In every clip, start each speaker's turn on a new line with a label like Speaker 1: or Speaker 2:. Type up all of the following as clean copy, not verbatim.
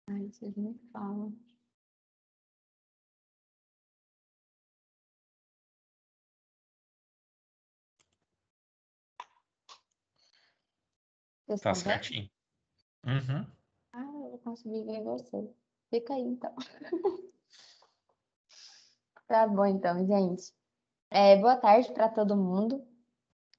Speaker 1: Ai, vocês me falam. Vocês
Speaker 2: Tá
Speaker 1: estão vendo?
Speaker 2: certinho. Uhum.
Speaker 1: Ah, eu vou conseguir ver você. Fica aí, então. Tá bom, então, gente. Boa tarde para todo mundo.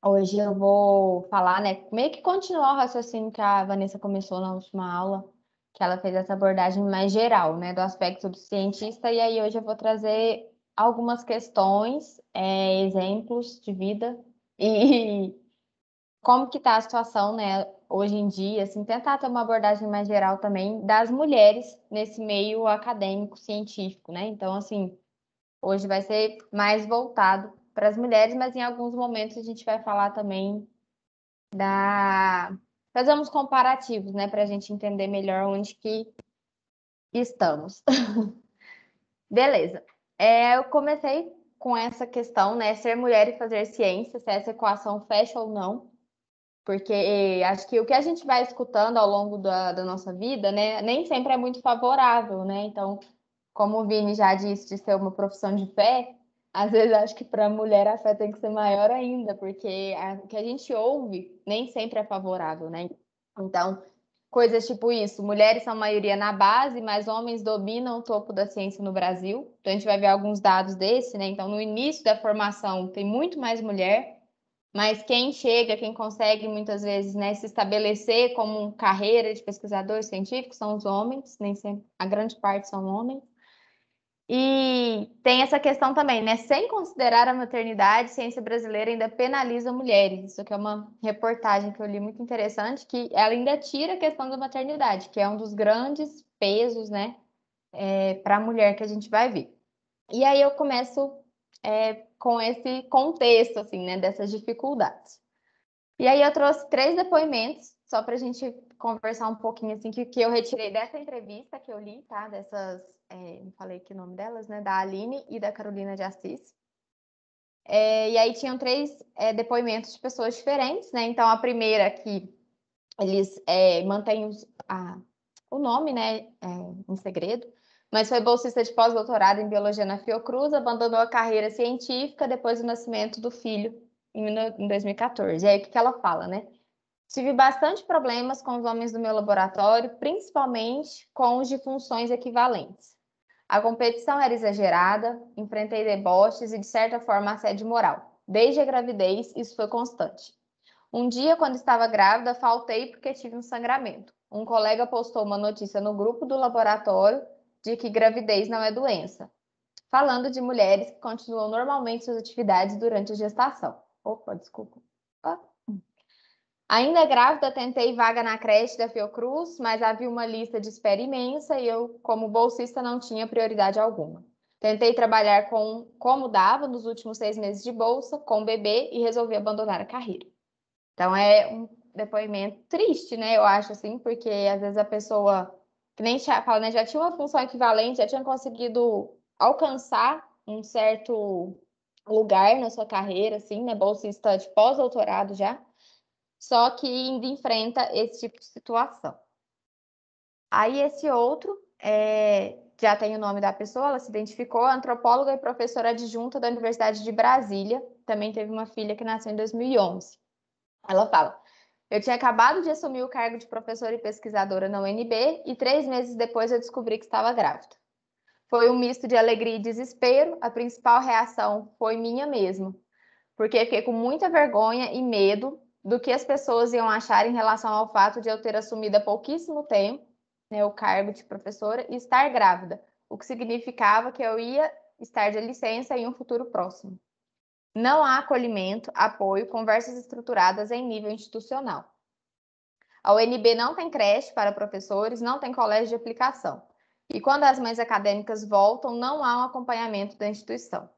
Speaker 1: Hoje eu vou falar, né, meio que continuar o raciocínio que a Vanessa começou na última aula, que ela fez essa abordagem mais geral, né, do aspecto do cientista, e aí hoje eu vou trazer algumas questões, exemplos de vida e como que tá a situação, né, hoje em dia, assim, tentar ter uma abordagem mais geral também das mulheres nesse meio acadêmico, científico, né? Então, assim, hoje vai ser mais voltado para as mulheres, mas em alguns momentos a gente vai falar também da... fazer uns comparativos, né, para a gente entender melhor onde que estamos. Beleza. Eu comecei com essa questão, né, ser mulher e fazer ciência, se essa equação fecha ou não. Porque acho que o que a gente vai escutando ao longo da nossa vida, né, nem sempre é muito favorável, né? Então, como o Vini já disse, de ser uma profissão de fé, às vezes acho que para a mulher a fé tem que ser maior ainda, porque o que a gente ouve nem sempre é favorável, né? Então, coisas tipo isso, mulheres são maioria na base, mas homens dominam o topo da ciência no Brasil. Então, a gente vai ver alguns dados desse, né? Então, no início da formação tem muito mais mulher. Mas quem chega, quem consegue muitas vezes, né, se estabelecer como carreira de pesquisador científico são os homens, nem sempre, a grande parte são homens. E tem essa questão também, né? Sem considerar a maternidade, a ciência brasileira ainda penaliza mulheres. Isso aqui é uma reportagem que eu li muito interessante, que ela ainda tira a questão da maternidade, que é um dos grandes pesos, né, para a mulher que a gente vai ver. E aí eu começo com esse contexto, assim, né, dessas dificuldades. E aí eu trouxe 3 depoimentos, só para a gente conversar um pouquinho, assim, que eu retirei dessa entrevista que eu li, tá? Dessas, não falei que o nome delas, né? Da Aline e da Carolina de Assis. E aí tinham 3 depoimentos de pessoas diferentes, né? Então a primeira que eles mantêm o nome, né, em segredo, mas foi bolsista de pós-doutorado em biologia na Fiocruz, abandonou a carreira científica depois do nascimento do filho em 2014. E aí o que ela fala, né? Tive bastante problemas com os homens do meu laboratório, principalmente com os de funções equivalentes. A competição era exagerada, enfrentei deboches e, de certa forma, assédio moral. Desde a gravidez, isso foi constante. Um dia, quando estava grávida, faltei porque tive um sangramento. Um colega postou uma notícia no grupo do laboratório de que gravidez não é doença, falando de mulheres que continuam normalmente suas atividades durante a gestação. Opa, desculpa. Ah. Ainda grávida, tentei vaga na creche da Fiocruz, mas havia uma lista de espera imensa e eu, como bolsista, não tinha prioridade alguma. Tentei trabalhar como dava nos últimos 6 meses de bolsa, com bebê, e resolvi abandonar a carreira. Então é um depoimento triste, né? Eu acho assim, porque às vezes a pessoa, que nem fala, né, já tinha uma função equivalente, já tinha conseguido alcançar um certo lugar na sua carreira, assim, né? Bolsista de pós-doutorado já, só que ainda enfrenta esse tipo de situação. Aí esse outro já tem o nome da pessoa, ela se identificou, antropóloga e professora adjunta da Universidade de Brasília, também teve uma filha que nasceu em 2011. Ela fala: eu tinha acabado de assumir o cargo de professora e pesquisadora na UNB e 3 meses depois eu descobri que estava grávida. Foi um misto de alegria e desespero. A principal reação foi minha mesmo, porque fiquei com muita vergonha e medo do que as pessoas iam achar em relação ao fato de eu ter assumido há pouquíssimo tempo, né, o cargo de professora e estar grávida, o que significava que eu ia estar de licença em um futuro próximo. Não há acolhimento, apoio, conversas estruturadas em nível institucional. A UNB não tem creche para professores, não tem colégio de aplicação. E quando as mães acadêmicas voltam, não há um acompanhamento da instituição.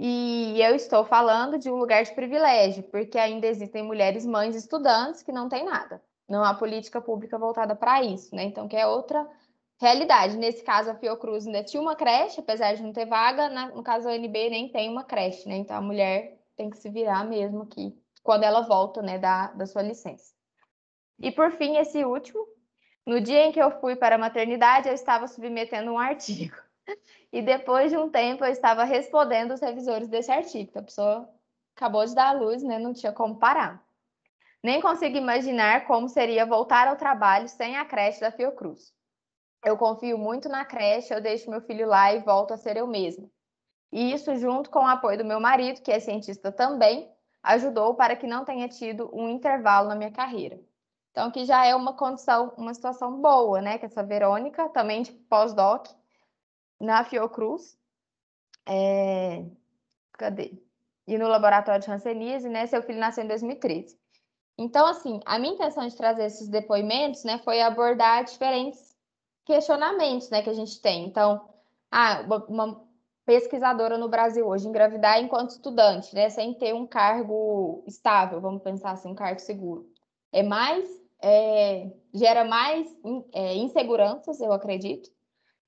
Speaker 1: E eu estou falando de um lugar de privilégio, porque ainda existem mulheres mães estudantes que não têm nada. Não há política pública voltada para isso, né? Então, que é outra realidade. Nesse caso, a Fiocruz ainda tinha uma creche, apesar de não ter vaga. No caso, a UNB nem tem uma creche, né? Então, a mulher tem que se virar mesmo aqui, quando ela volta, né, da sua licença. E, por fim, esse último, No dia em que eu fui para a maternidade, eu estava submetendo um artigo. E depois de um tempo, eu estava respondendo os revisores desse artigo. A pessoa acabou de dar à luz, né? Não tinha como parar. Nem consigo imaginar como seria voltar ao trabalho sem a creche da Fiocruz. Eu confio muito na creche, eu deixo meu filho lá e volto a ser eu mesma. E isso, junto com o apoio do meu marido, que é cientista também, ajudou para que não tenha tido um intervalo na minha carreira. Então, que já é uma condição, uma situação boa, né? Que essa Verônica, também de pós-doc, na Fiocruz, cadê? E no laboratório de Hanseníase, né? Seu filho nasceu em 2013. Então, assim, a minha intenção de trazer esses depoimentos, né, foi abordar diferentes questionamentos, né, que a gente tem. Então, uma pesquisadora no Brasil hoje engravidar enquanto estudante, né, sem ter um cargo estável, vamos pensar assim, um cargo seguro, gera mais inseguranças, eu acredito,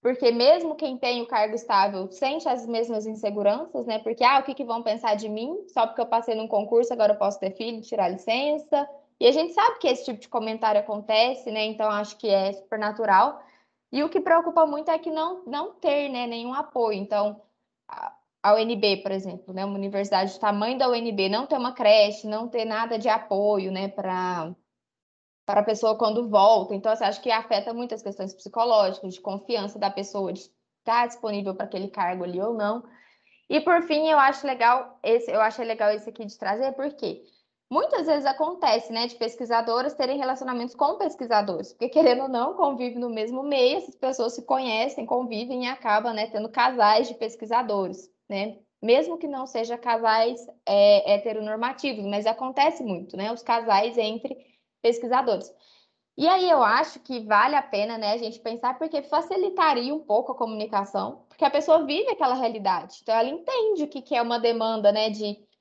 Speaker 1: porque mesmo quem tem o cargo estável sente as mesmas inseguranças, né? Porque, o que vão pensar de mim? Só porque eu passei num concurso, agora eu posso ter filho, tirar licença. E a gente sabe que esse tipo de comentário acontece, né? Então, acho que é super natural. E o que preocupa muito é que não ter, né, nenhum apoio. Então, a UNB, por exemplo, né? Uma universidade do tamanho da UNB, não ter uma creche, não ter nada de apoio, né, para a pessoa quando volta. Então, assim, acho que afeta muito as questões psicológicas, de confiança da pessoa, de estar disponível para aquele cargo ali ou não. E por fim, eu achei legal esse aqui de trazer, porque muitas vezes acontece, né, de pesquisadoras terem relacionamentos com pesquisadores, porque querendo ou não, convivem no mesmo meio, essas pessoas se conhecem, convivem e acabam, né, tendo casais de pesquisadores, né? Mesmo que não seja casais heteronormativos, mas acontece muito, né? Os casais entre pesquisadores. E aí eu acho que vale a pena, né, a gente pensar, porque facilitaria um pouco a comunicação, porque a pessoa vive aquela realidade. Então ela entende o que é uma demanda, né,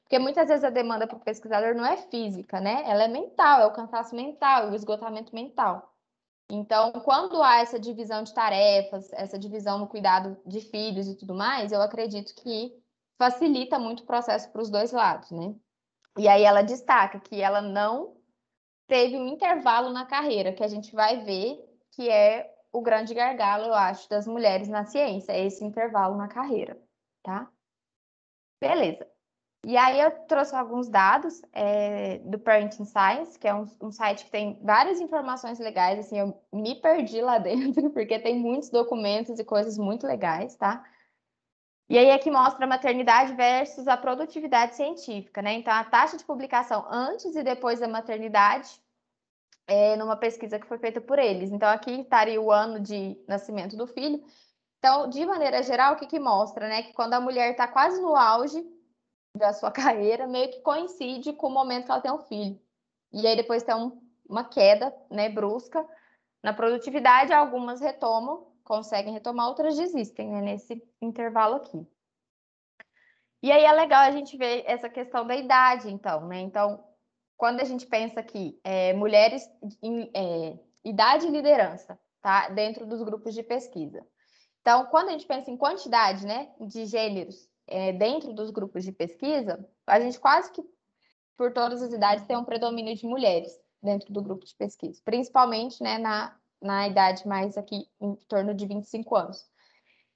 Speaker 1: porque muitas vezes a demanda para o pesquisador não é física, né? Ela é mental, é o cansaço mental, o esgotamento mental. Então, quando há essa divisão de tarefas, essa divisão no cuidado de filhos e tudo mais, eu acredito que facilita muito o processo para os dois lados, né? E aí ela destaca que ela não teve um intervalo na carreira, que a gente vai ver que é o grande gargalo, eu acho, das mulheres na ciência, é esse intervalo na carreira, tá? Beleza. E aí eu trouxe alguns dados do Parenting Science, que é um site que tem várias informações legais, assim, eu me perdi lá dentro, porque tem muitos documentos e coisas muito legais, tá? E aí aqui mostra a maternidade versus a produtividade científica, né? Então, a taxa de publicação antes e depois da maternidade numa pesquisa que foi feita por eles. Então, aqui estaria o ano de nascimento do filho. Então, de maneira geral, o que mostra, né? Que quando a mulher está quase no auge da sua carreira, meio que coincide com o momento que ela tem um filho. E aí depois tem uma queda, né, brusca na produtividade, algumas retomam, conseguem retomar, outras desistem, né, nesse intervalo aqui. E aí é legal a gente ver essa questão da idade, então, né? Então, quando a gente pensa que mulheres em idade e liderança, tá? Dentro dos grupos de pesquisa. Então, quando a gente pensa em quantidade, né, de gêneros dentro dos grupos de pesquisa, a gente quase que por todas as idades tem um predomínio de mulheres dentro do grupo de pesquisa, principalmente, né, na idade mais aqui em torno de 25 anos.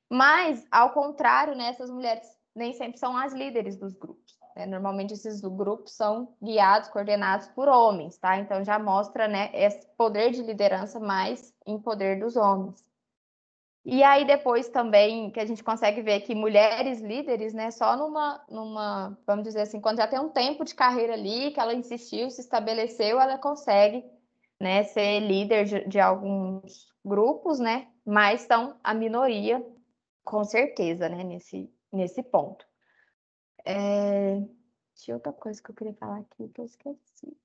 Speaker 1: Mas, ao contrário, né, essas mulheres nem sempre são as líderes dos grupos, né? Normalmente esses grupos são guiados, coordenados por homens, tá? Então já mostra, né, esse poder de liderança mais em poder dos homens. E aí depois também que a gente consegue ver que mulheres líderes, né, só vamos dizer assim, quando já tem um tempo de carreira ali, que ela insistiu, se estabeleceu, ela consegue, né, ser líder de alguns grupos, né, mas são a minoria com certeza, né, nesse ponto. Tinha outra coisa que eu queria falar aqui que eu esqueci.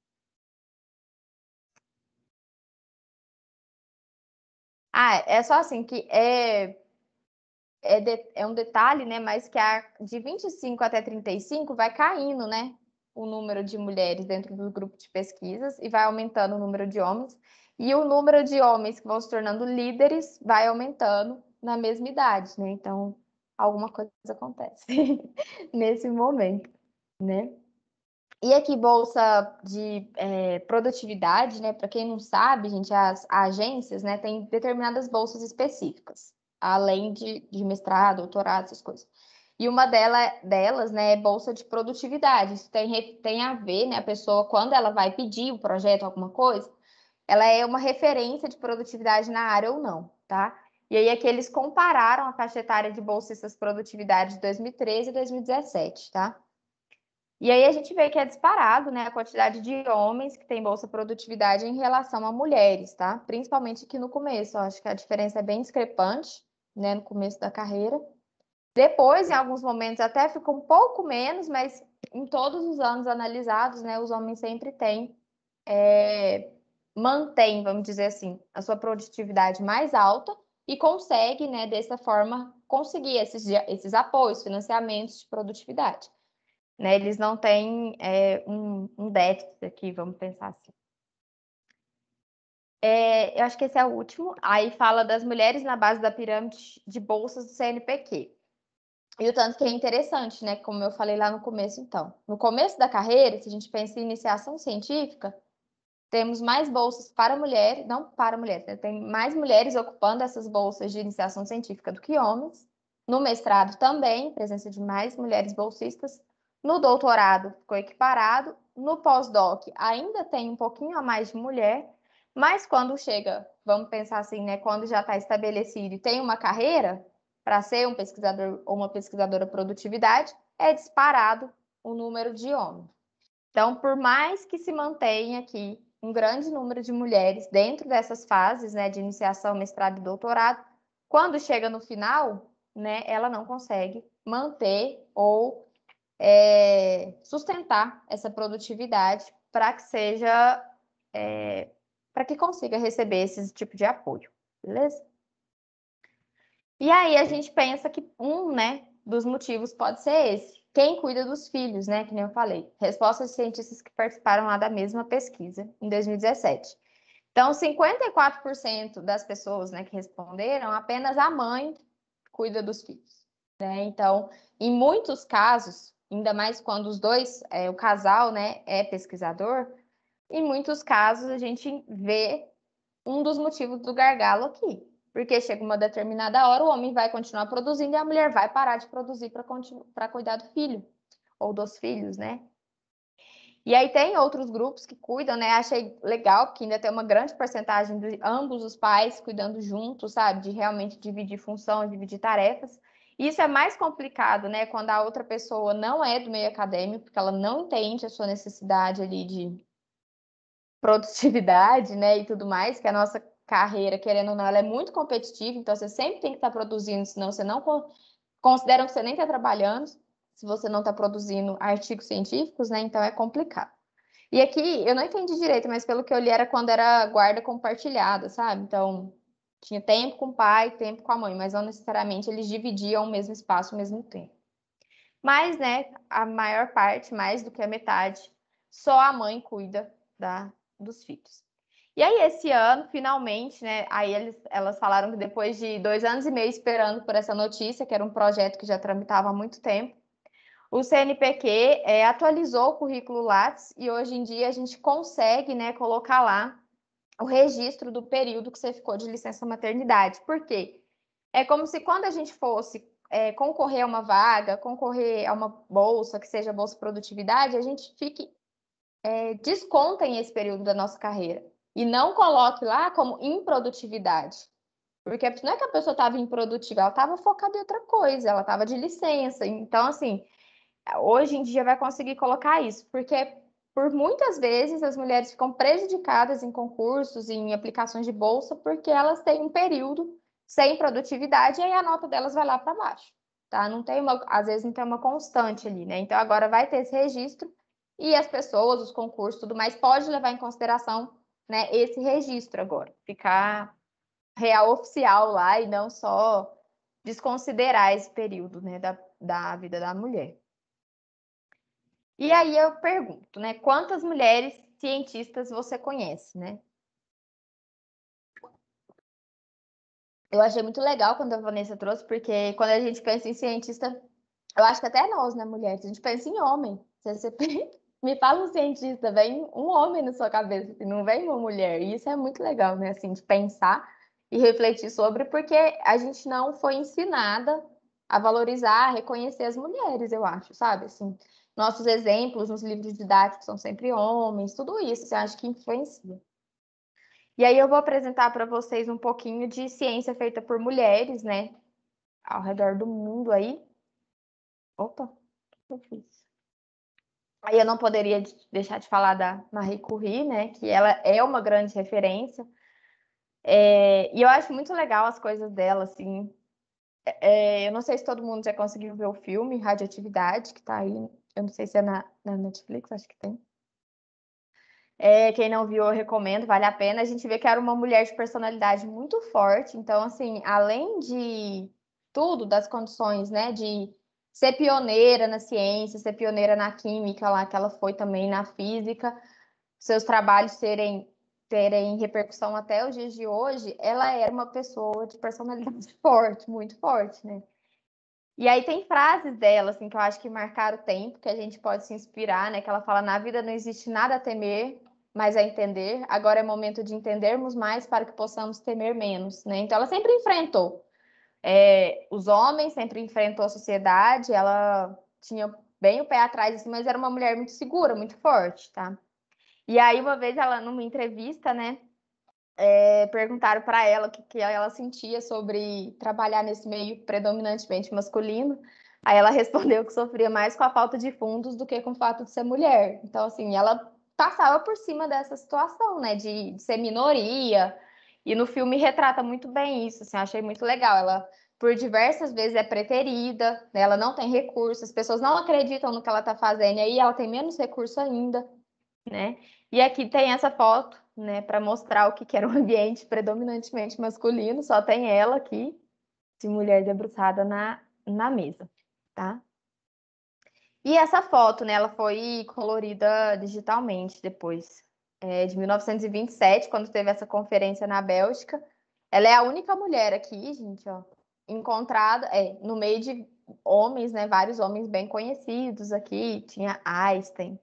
Speaker 1: É só assim que é um detalhe, né, mas que de 25 até 35 vai caindo, né, o número de mulheres dentro do grupo de pesquisas e vai aumentando o número de homens. E o número de homens que vão se tornando líderes vai aumentando na mesma idade, né? Então, alguma coisa acontece nesse momento, né? E aqui, bolsa de produtividade, né? Para quem não sabe, gente, as agências, né, têm determinadas bolsas específicas, além de mestrado, doutorado, essas coisas. E uma delas, né, é bolsa de produtividade. Isso tem a ver, né, a pessoa, quando ela vai pedir o projeto, alguma coisa, ela é uma referência de produtividade na área ou não, tá? E aí aqui eles compararam a faixa etária de bolsistas produtividade de 2013 e 2017, tá? E aí a gente vê que é disparado, né, a quantidade de homens que têm bolsa produtividade em relação a mulheres, tá? Principalmente aqui no começo, eu acho que a diferença é bem discrepante, né, no começo da carreira. Depois, em alguns momentos, até fica um pouco menos, mas em todos os anos analisados, né, os homens sempre têm, mantém, vamos dizer assim, a sua produtividade mais alta e consegue, né, dessa forma, conseguir esses apoios, financiamentos de produtividade. Né? Eles não têm um déficit aqui, vamos pensar assim. Eu acho que esse é o último. Aí fala das mulheres na base da pirâmide de bolsas do CNPq. E o tanto que é interessante, né? Como eu falei lá no começo, então. No começo da carreira, se a gente pensa em iniciação científica, temos mais bolsas para mulheres, não para mulheres, né? Tem mais mulheres ocupando essas bolsas de iniciação científica do que homens. No mestrado também, presença de mais mulheres bolsistas. No doutorado ficou equiparado. No pós-doc ainda tem um pouquinho a mais de mulher, mas quando chega, vamos pensar assim, né? Quando já está estabelecido e tem uma carreira para ser um pesquisador ou uma pesquisadora produtividade, é disparado o número de homens. Então, por mais que se mantenha aqui um grande número de mulheres dentro dessas fases, né, de iniciação, mestrado e doutorado, quando chega no final, né, ela não consegue manter ou sustentar essa produtividade para que seja, para que consiga receber esse tipo de apoio, beleza? E aí a gente pensa que né, dos motivos pode ser esse. Quem cuida dos filhos, né? Que nem eu falei. Respostas de cientistas que participaram lá da mesma pesquisa em 2017. Então, 54% das pessoas, né, que responderam, apenas a mãe cuida dos filhos. Né? Então, em muitos casos, ainda mais quando os dois, o casal, né, é pesquisador, em muitos casos a gente vê um dos motivos do gargalo aqui. Porque chega uma determinada hora, o homem vai continuar produzindo e a mulher vai parar de produzir para cuidar do filho ou dos filhos, né? E aí tem outros grupos que cuidam, né? Achei legal, porque ainda tem uma grande porcentagem de ambos os pais cuidando juntos, sabe? De realmente dividir função, dividir tarefas. Isso é mais complicado, né? Quando a outra pessoa não é do meio acadêmico, porque ela não entende a sua necessidade ali de produtividade, né? E tudo mais, que a nossa carreira, querendo ou não, ela é muito competitiva, então você sempre tem que estar produzindo, senão você não considera que você nem está trabalhando, se você não está produzindo artigos científicos, né? Então é complicado. E aqui, eu não entendi direito, mas pelo que eu li era quando era guarda compartilhada, sabe? Então, tinha tempo com o pai, tempo com a mãe, mas não necessariamente eles dividiam o mesmo espaço ao mesmo tempo. Mas, né, a maior parte, mais do que a metade, só a mãe cuida dos filhos. E aí, esse ano, finalmente, né, aí elas falaram que depois de 2 anos e meio esperando por essa notícia, que era um projeto que já tramitava há muito tempo, o CNPq atualizou o currículo Lattes e hoje em dia a gente consegue, né, colocar lá o registro do período que você ficou de licença maternidade. Por quê? É como se quando a gente fosse concorrer a uma vaga, concorrer a uma bolsa, que seja bolsa produtividade, a gente descontem esse período da nossa carreira e não coloque lá como improdutividade. Porque não é que a pessoa estava improdutiva, ela estava focada em outra coisa, ela estava de licença. Então, assim, hoje em dia vai conseguir colocar isso, porque por muitas vezes as mulheres ficam prejudicadas em concursos, em aplicações de bolsa, porque elas têm um período sem produtividade e aí a nota delas vai lá para baixo, tá? Não tem às vezes não tem uma constante ali, né? Então agora vai ter esse registro e as pessoas, os concursos, tudo mais, pode levar em consideração, né, esse registro agora, ficar real oficial lá e não só desconsiderar esse período, né, da vida da mulher. E aí eu pergunto, né? Quantas mulheres cientistas você conhece, né? Eu achei muito legal quando a Vanessa trouxe, porque quando a gente pensa em cientista, eu acho que até nós, né, mulheres, a gente pensa em homem. Você Me fala um cientista, vem um homem na sua cabeça, assim, não vem uma mulher. E isso é muito legal, né? Assim, de pensar e refletir sobre, porque a gente não foi ensinada a valorizar, a reconhecer as mulheres, eu acho, sabe? Assim, nossos exemplos nos livros didáticos são sempre homens, tudo isso, você acha que influencia. E aí eu vou apresentar para vocês um pouquinho de ciência feita por mulheres, né? Ao redor do mundo aí. Opa, o que eu fiz? Aí eu não poderia deixar de falar da Marie Curie, né? Que ela é uma grande referência. E eu acho muito legal as coisas dela, assim. Eu não sei se todo mundo já conseguiu ver o filme Radioatividade, que tá aí. Eu não sei se é na Netflix, acho que tem. Quem não viu, eu recomendo, vale a pena. A gente vê que era uma mulher de personalidade muito forte. Então, assim, além de tudo, das condições, né, de ser pioneira na ciência, ser pioneira na química, lá que ela foi também na física, seus trabalhos terem repercussão até os dias de hoje, ela era uma pessoa de personalidade forte, muito forte, né? E aí tem frases dela, assim, que eu acho que marcaram o tempo, que a gente pode se inspirar, né? Que ela fala, na vida não existe nada a temer, mas a entender. Agora é momento de entendermos mais para que possamos temer menos, né? Então ela sempre enfrentou os homens, sempre enfrentou a sociedade, ela tinha bem o pé atrás, assim, mas era uma mulher muito segura, muito forte, tá? E aí uma vez ela, numa entrevista, né? Perguntaram para ela o que ela sentia sobre trabalhar nesse meio predominantemente masculino. Aí ela respondeu que sofria mais com a falta de fundos do que com o fato de ser mulher. Então, assim, ela passava por cima dessa situação, né, de ser minoria. E no filme retrata muito bem isso, assim, achei muito legal. Ela, por diversas vezes, é preterida, né, ela não tem recursos, as pessoas não acreditam no que ela está fazendo, e aí ela tem menos recurso ainda, né? E aqui tem essa foto, né, para mostrar o que era um ambiente predominantemente masculino, só tem ela aqui, de mulher debruçada na mesa, tá? E essa foto, né, ela foi colorida digitalmente depois, de 1927, quando teve essa conferência na Bélgica. Ela é a única mulher aqui, gente, ó, encontrada, no meio de homens, né, vários homens bem conhecidos aqui, tinha Einstein,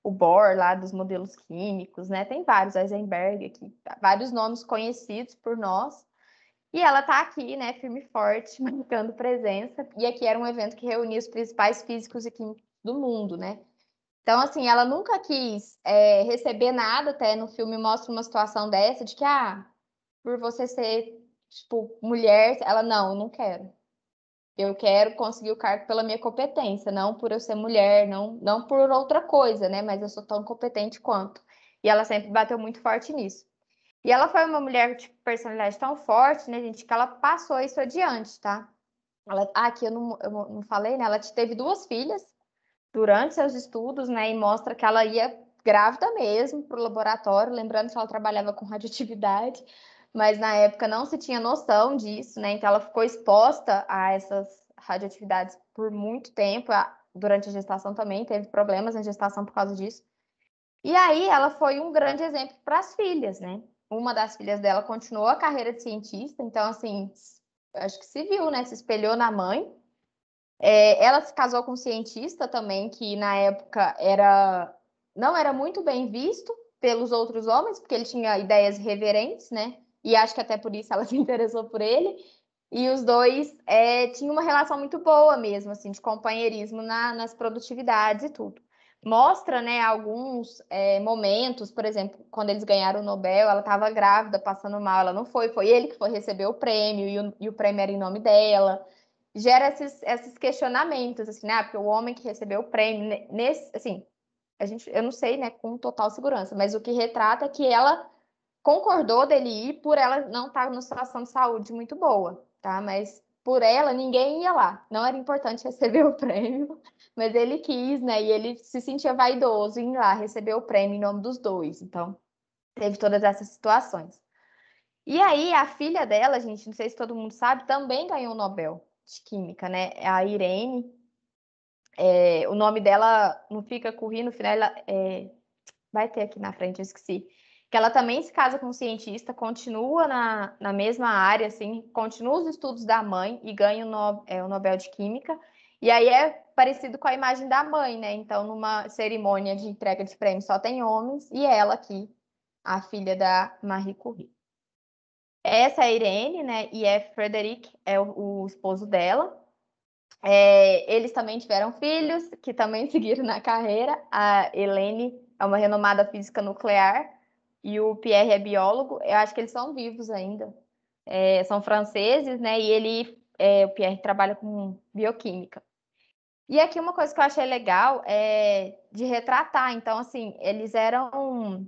Speaker 1: o Bohr lá dos modelos químicos, né? Tem vários, Heisenberg aqui, vários nomes conhecidos por nós. E ela tá aqui, né, firme e forte, marcando presença. E aqui era um evento que reunia os principais físicos e químicos do mundo, né? Então, assim, ela nunca quis receber nada, até no filme mostra uma situação dessa, de que, por você ser, tipo, mulher, ela, não, eu não quero. Eu quero conseguir o cargo pela minha competência, não por eu ser mulher, não por outra coisa, né? Mas eu sou tão competente quanto. E ela sempre bateu muito forte nisso. E ela foi uma mulher de personalidade tão forte, né, gente, que ela passou isso adiante, tá? Aqui eu não falei, né? Ela teve duas filhas durante seus estudos, né? E mostra que ela ia grávida mesmo para o laboratório, lembrando que ela trabalhava com radioatividade, mas na época não se tinha noção disso, né? Então ela ficou exposta a essas radioatividades por muito tempo, durante a gestação também, teve problemas na gestação por causa disso. E aí ela foi um grande exemplo para as filhas, né? Uma das filhas dela continuou a carreira de cientista, então assim, acho que se viu, né? Se espelhou na mãe. Ela se casou com um cientista também, que na época não era muito bem visto pelos outros homens, porque ele tinha ideias irreverentes, né? E acho que até por isso ela se interessou por ele. E os dois tinham uma relação muito boa mesmo, assim, de companheirismo nas produtividades e tudo. Mostra, né, alguns momentos, por exemplo, quando eles ganharam o Nobel, ela estava grávida, passando mal, ela não foi ele que foi receber o prêmio, e o prêmio era em nome dela. Gera esses questionamentos, assim, né? Porque o homem que recebeu o prêmio, nesse, assim, eu não sei, né, com total segurança, mas o que retrata é que ela concordou dele ir por ela não estar numa situação de saúde muito boa, tá? Mas por ela, ninguém ia lá. Não era importante receber o prêmio, mas ele quis, né? E ele se sentia vaidoso em ir lá receber o prêmio em nome dos dois. Então, teve todas essas situações. E aí, a filha dela, gente, não sei se todo mundo sabe, também ganhou o Nobel de Química, né? A Irene. O nome dela não fica correndo, no final ela vai ter aqui na frente, eu esqueci. Que ela também se casa com um cientista, continua na mesma área, assim, continua os estudos da mãe e ganha o Nobel de Química. E aí é parecido com a imagem da mãe, né? Então, numa cerimônia de entrega de prêmio só tem homens e ela aqui, a filha da Marie Curie. Essa é a Irene, né? E é Frederic, é o esposo dela. Eles também tiveram filhos, que também seguiram na carreira. A Helene é uma renomada física nuclear e o Pierre é biólogo. Eu acho que eles são vivos ainda. São franceses, né? E o Pierre trabalha com bioquímica. E aqui uma coisa que eu achei legal é de retratar. Então, assim, eles eram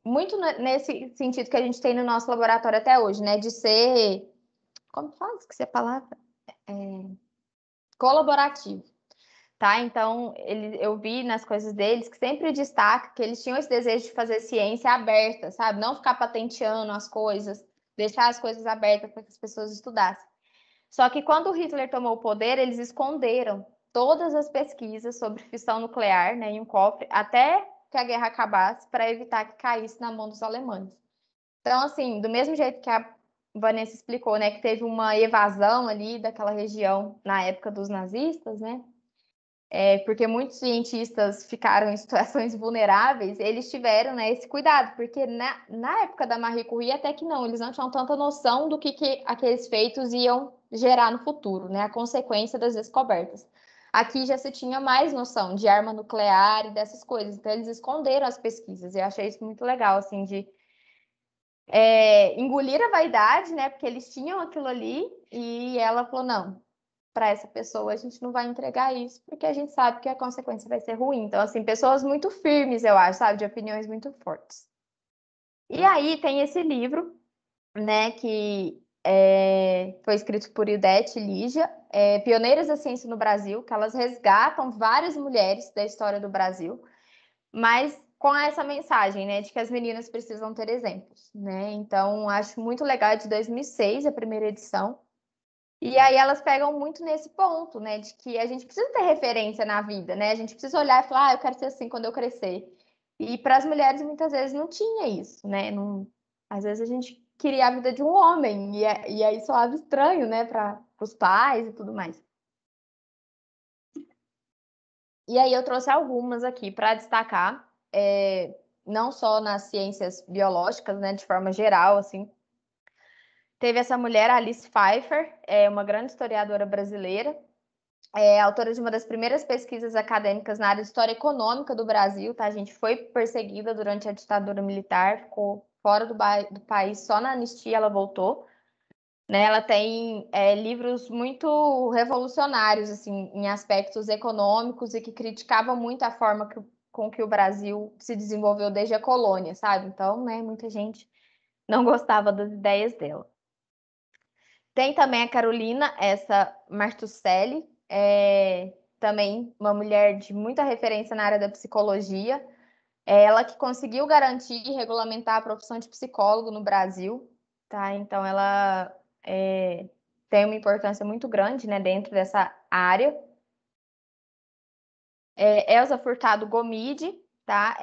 Speaker 1: muito nesse sentido que a gente tem no nosso laboratório até hoje, né? De ser, como faz que essa palavra? Colaborativo, tá? Então, eu vi nas coisas deles que sempre destaca que eles tinham esse desejo de fazer ciência aberta, sabe? Não ficar patenteando as coisas, deixar as coisas abertas para que as pessoas estudassem. Só que quando o Hitler tomou o poder, eles esconderam todas as pesquisas sobre fissão nuclear, né, em um cofre, até que a guerra acabasse, para evitar que caísse na mão dos alemães. Então, assim, do mesmo jeito que a Vanessa explicou, né, que teve uma evasão ali daquela região na época dos nazistas, né, porque muitos cientistas ficaram em situações vulneráveis, eles tiveram, né, esse cuidado, porque na época da Marie Curie até que não, eles não tinham tanta noção do que aqueles feitos iam gerar no futuro, né, a consequência das descobertas. Aqui já se tinha mais noção de arma nuclear e dessas coisas, então eles esconderam as pesquisas, e eu achei isso muito legal, assim, de engolir a vaidade, né, porque eles tinham aquilo ali, e ela falou, não, para essa pessoa, a gente não vai entregar isso, porque a gente sabe que a consequência vai ser ruim. Então, assim, pessoas muito firmes, eu acho, sabe? De opiniões muito fortes. E aí tem esse livro, né, que foi escrito por Ildete e Lígia, Pioneiras da Ciência no Brasil, que elas resgatam várias mulheres da história do Brasil, mas com essa mensagem, né, de que as meninas precisam ter exemplos, né? Então, acho muito legal, é de 2006, a primeira edição. E aí elas pegam muito nesse ponto, né, de que a gente precisa ter referência na vida, né? A gente precisa olhar e falar, eu quero ser assim quando eu crescer. E para as mulheres muitas vezes não tinha isso, né? Não... Às vezes a gente queria a vida de um homem e aí soava estranho, né, para os pais e tudo mais. E aí eu trouxe algumas aqui para destacar, não só nas ciências biológicas, né, de forma geral, assim. Teve essa mulher, Alice Pfeiffer, uma grande historiadora brasileira, autora de uma das primeiras pesquisas acadêmicas na área de história econômica do Brasil, tá? A gente foi perseguida durante a ditadura militar, ficou fora do país, só na anistia ela voltou. Né? Ela tem livros muito revolucionários, assim, em aspectos econômicos e que criticavam muito a forma com que o Brasil se desenvolveu desde a colônia, sabe? Então, né, muita gente não gostava das ideias dela. Tem também a Carolina, essa Martucelli, também uma mulher de muita referência na área da psicologia. Ela que conseguiu garantir e regulamentar a profissão de psicólogo no Brasil, tá? Então, ela tem uma importância muito grande, né, dentro dessa área. Elza Furtado Gomide, tá?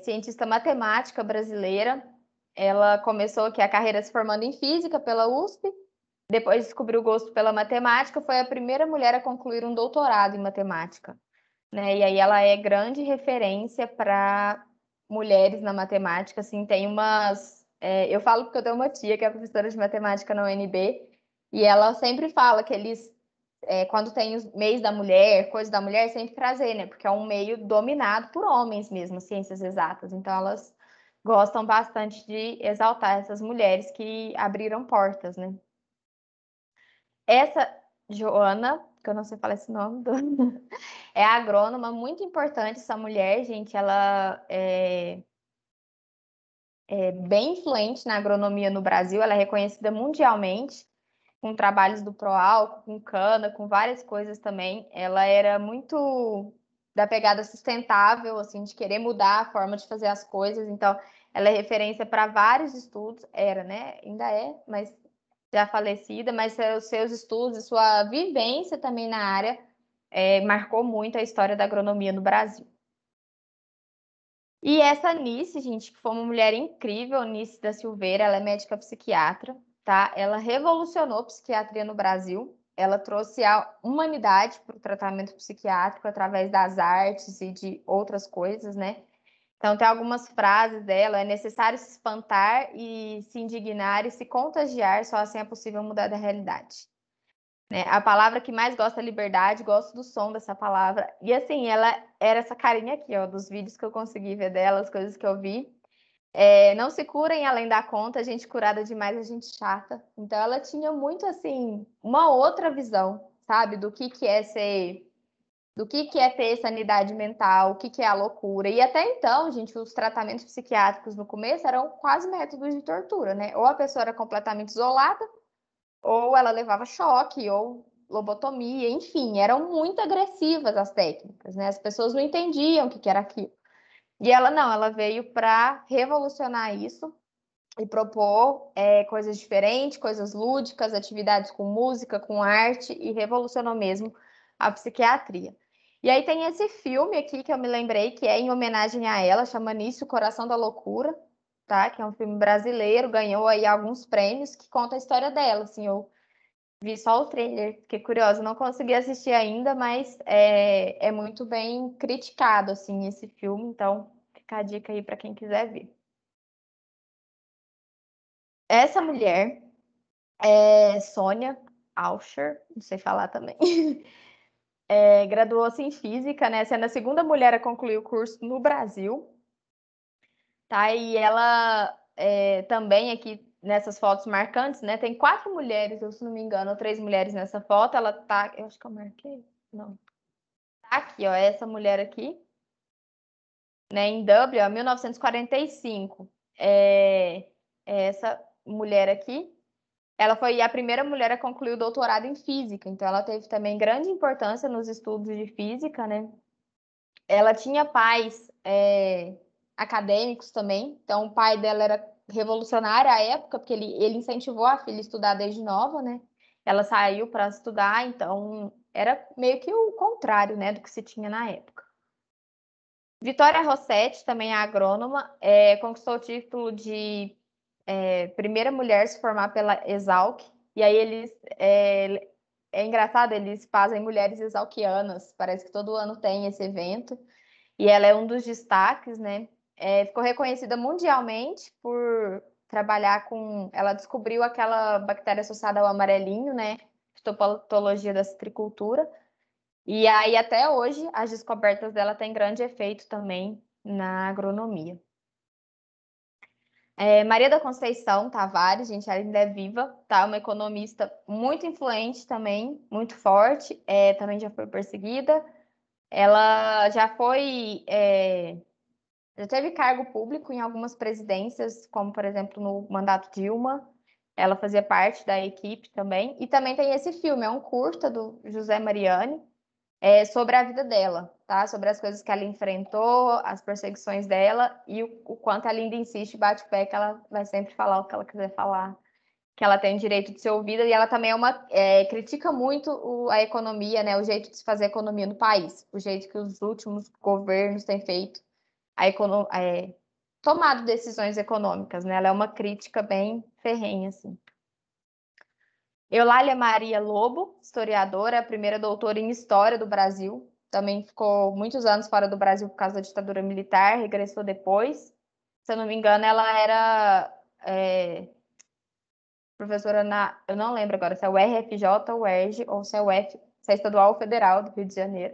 Speaker 1: Cientista matemática brasileira. Ela começou aqui a carreira se formando em física pela USP. Depois descobriu o gosto pela matemática, foi a primeira mulher a concluir um doutorado em matemática, né? E aí ela é grande referência para mulheres na matemática, assim, tem umas... eu falo porque eu tenho uma tia que é professora de matemática na UNB, e ela sempre fala que eles, quando tem os mês da mulher, coisa da mulher, sempre trazer, né? Porque é um meio dominado por homens mesmo, ciências exatas. Então elas gostam bastante de exaltar essas mulheres que abriram portas, né? Essa Joana, que eu não sei falar esse nome, é agrônoma, muito importante essa mulher, gente. Ela é bem influente na agronomia no Brasil, ela é reconhecida mundialmente, com trabalhos do Proálcool, com cana, com várias coisas também. Ela era muito da pegada sustentável, assim, de querer mudar a forma de fazer as coisas. Então, ela é referência para vários estudos, era, né? Ainda é, mas já falecida, mas os seus estudos e sua vivência também na área marcou muito a história da agronomia no Brasil. E essa Nice, gente, que foi uma mulher incrível, Nice da Silveira, ela é médica psiquiatra, tá? Ela revolucionou a psiquiatria no Brasil. Ela trouxe a humanidade para o tratamento psiquiátrico através das artes e de outras coisas, né? Então, tem algumas frases dela: é necessário se espantar e se indignar e se contagiar, só assim é possível mudar da realidade. Né? A palavra que mais gosto é liberdade, gosto do som dessa palavra. E assim, ela era essa carinha aqui, ó, dos vídeos que eu consegui ver dela, as coisas que eu vi. Não se curem além da conta, gente curada demais é gente chata. Então, ela tinha muito, assim, uma outra visão, sabe, do que é ser, do que é ter sanidade mental, o que é a loucura. E até então, gente, os tratamentos psiquiátricos no começo eram quase métodos de tortura, né? Ou a pessoa era completamente isolada, ou ela levava choque, ou lobotomia, enfim, eram muito agressivas as técnicas, né? As pessoas não entendiam o que era aquilo. E ela não, ela veio para revolucionar isso e propor coisas diferentes, coisas lúdicas, atividades com música, com arte, e revolucionou mesmo a psiquiatria. E aí tem esse filme aqui que eu me lembrei, que é em homenagem a ela, chama Nisso, Coração da Loucura, tá? Que é um filme brasileiro, ganhou aí alguns prêmios, que conta a história dela, assim, eu vi só o trailer, fiquei curiosa, não consegui assistir ainda, mas é muito bem criticado, assim, esse filme, então fica a dica aí para quem quiser ver. Essa mulher é Sônia Auscher, não sei falar também, graduou-se em Física, né, sendo a segunda mulher a concluir o curso no Brasil, tá? E ela também aqui nessas fotos marcantes, né, tem 4 mulheres, eu, se não me engano, ou 3 mulheres nessa foto, ela tá, eu acho que eu marquei, não. Tá aqui, ó, essa mulher aqui, né, em Dublin, ó, 1945. Essa mulher aqui, ela foi a primeira mulher a concluir o doutorado em física, então ela teve também grande importância nos estudos de física, né? Ela tinha pais acadêmicos também, então o pai dela era revolucionário à época, porque ele incentivou a filha a estudar desde nova, né? Ela saiu para estudar, então era meio que o contrário, né, do que se tinha na época. Vitória Rossetti, também é agrônoma, conquistou o título de primeira mulher a se formar pela Exalc. E aí é engraçado, eles fazem mulheres exalquianas, parece que todo ano tem esse evento. E ela é um dos destaques, né? Ficou reconhecida mundialmente por trabalhar com. Ela descobriu aquela bactéria associada ao amarelinho, né? Fitopatologia da citricultura. E aí, até hoje, as descobertas dela têm grande efeito também na agronomia. Maria da Conceição Tavares, gente, ela ainda é viva, tá? Uma economista muito influente também, muito forte, também já foi perseguida. Ela já teve cargo público em algumas presidências, como, por exemplo, no mandato Dilma. Ela fazia parte da equipe também. E também tem esse filme, é um curta do José Mariani, sobre a vida dela, tá? Sobre as coisas que ela enfrentou, as perseguições dela e o quanto ela ainda insiste, bate o pé, que ela vai sempre falar o que ela quiser falar, que ela tem o direito de ser ouvida, e ela também critica muito a economia, né? O jeito de se fazer economia no país, o jeito que os últimos governos têm feito, tomado decisões econômicas, né? Ela é uma crítica bem ferrenha, assim. Eulália Maria Lobo, historiadora, a primeira doutora em História do Brasil. Também ficou muitos anos fora do Brasil por causa da ditadura militar, regressou depois. Se eu não me engano, ela era professora eu não lembro agora se é o RFJ, o UERJ, ou se é o se é Estadual ou Federal do Rio de Janeiro.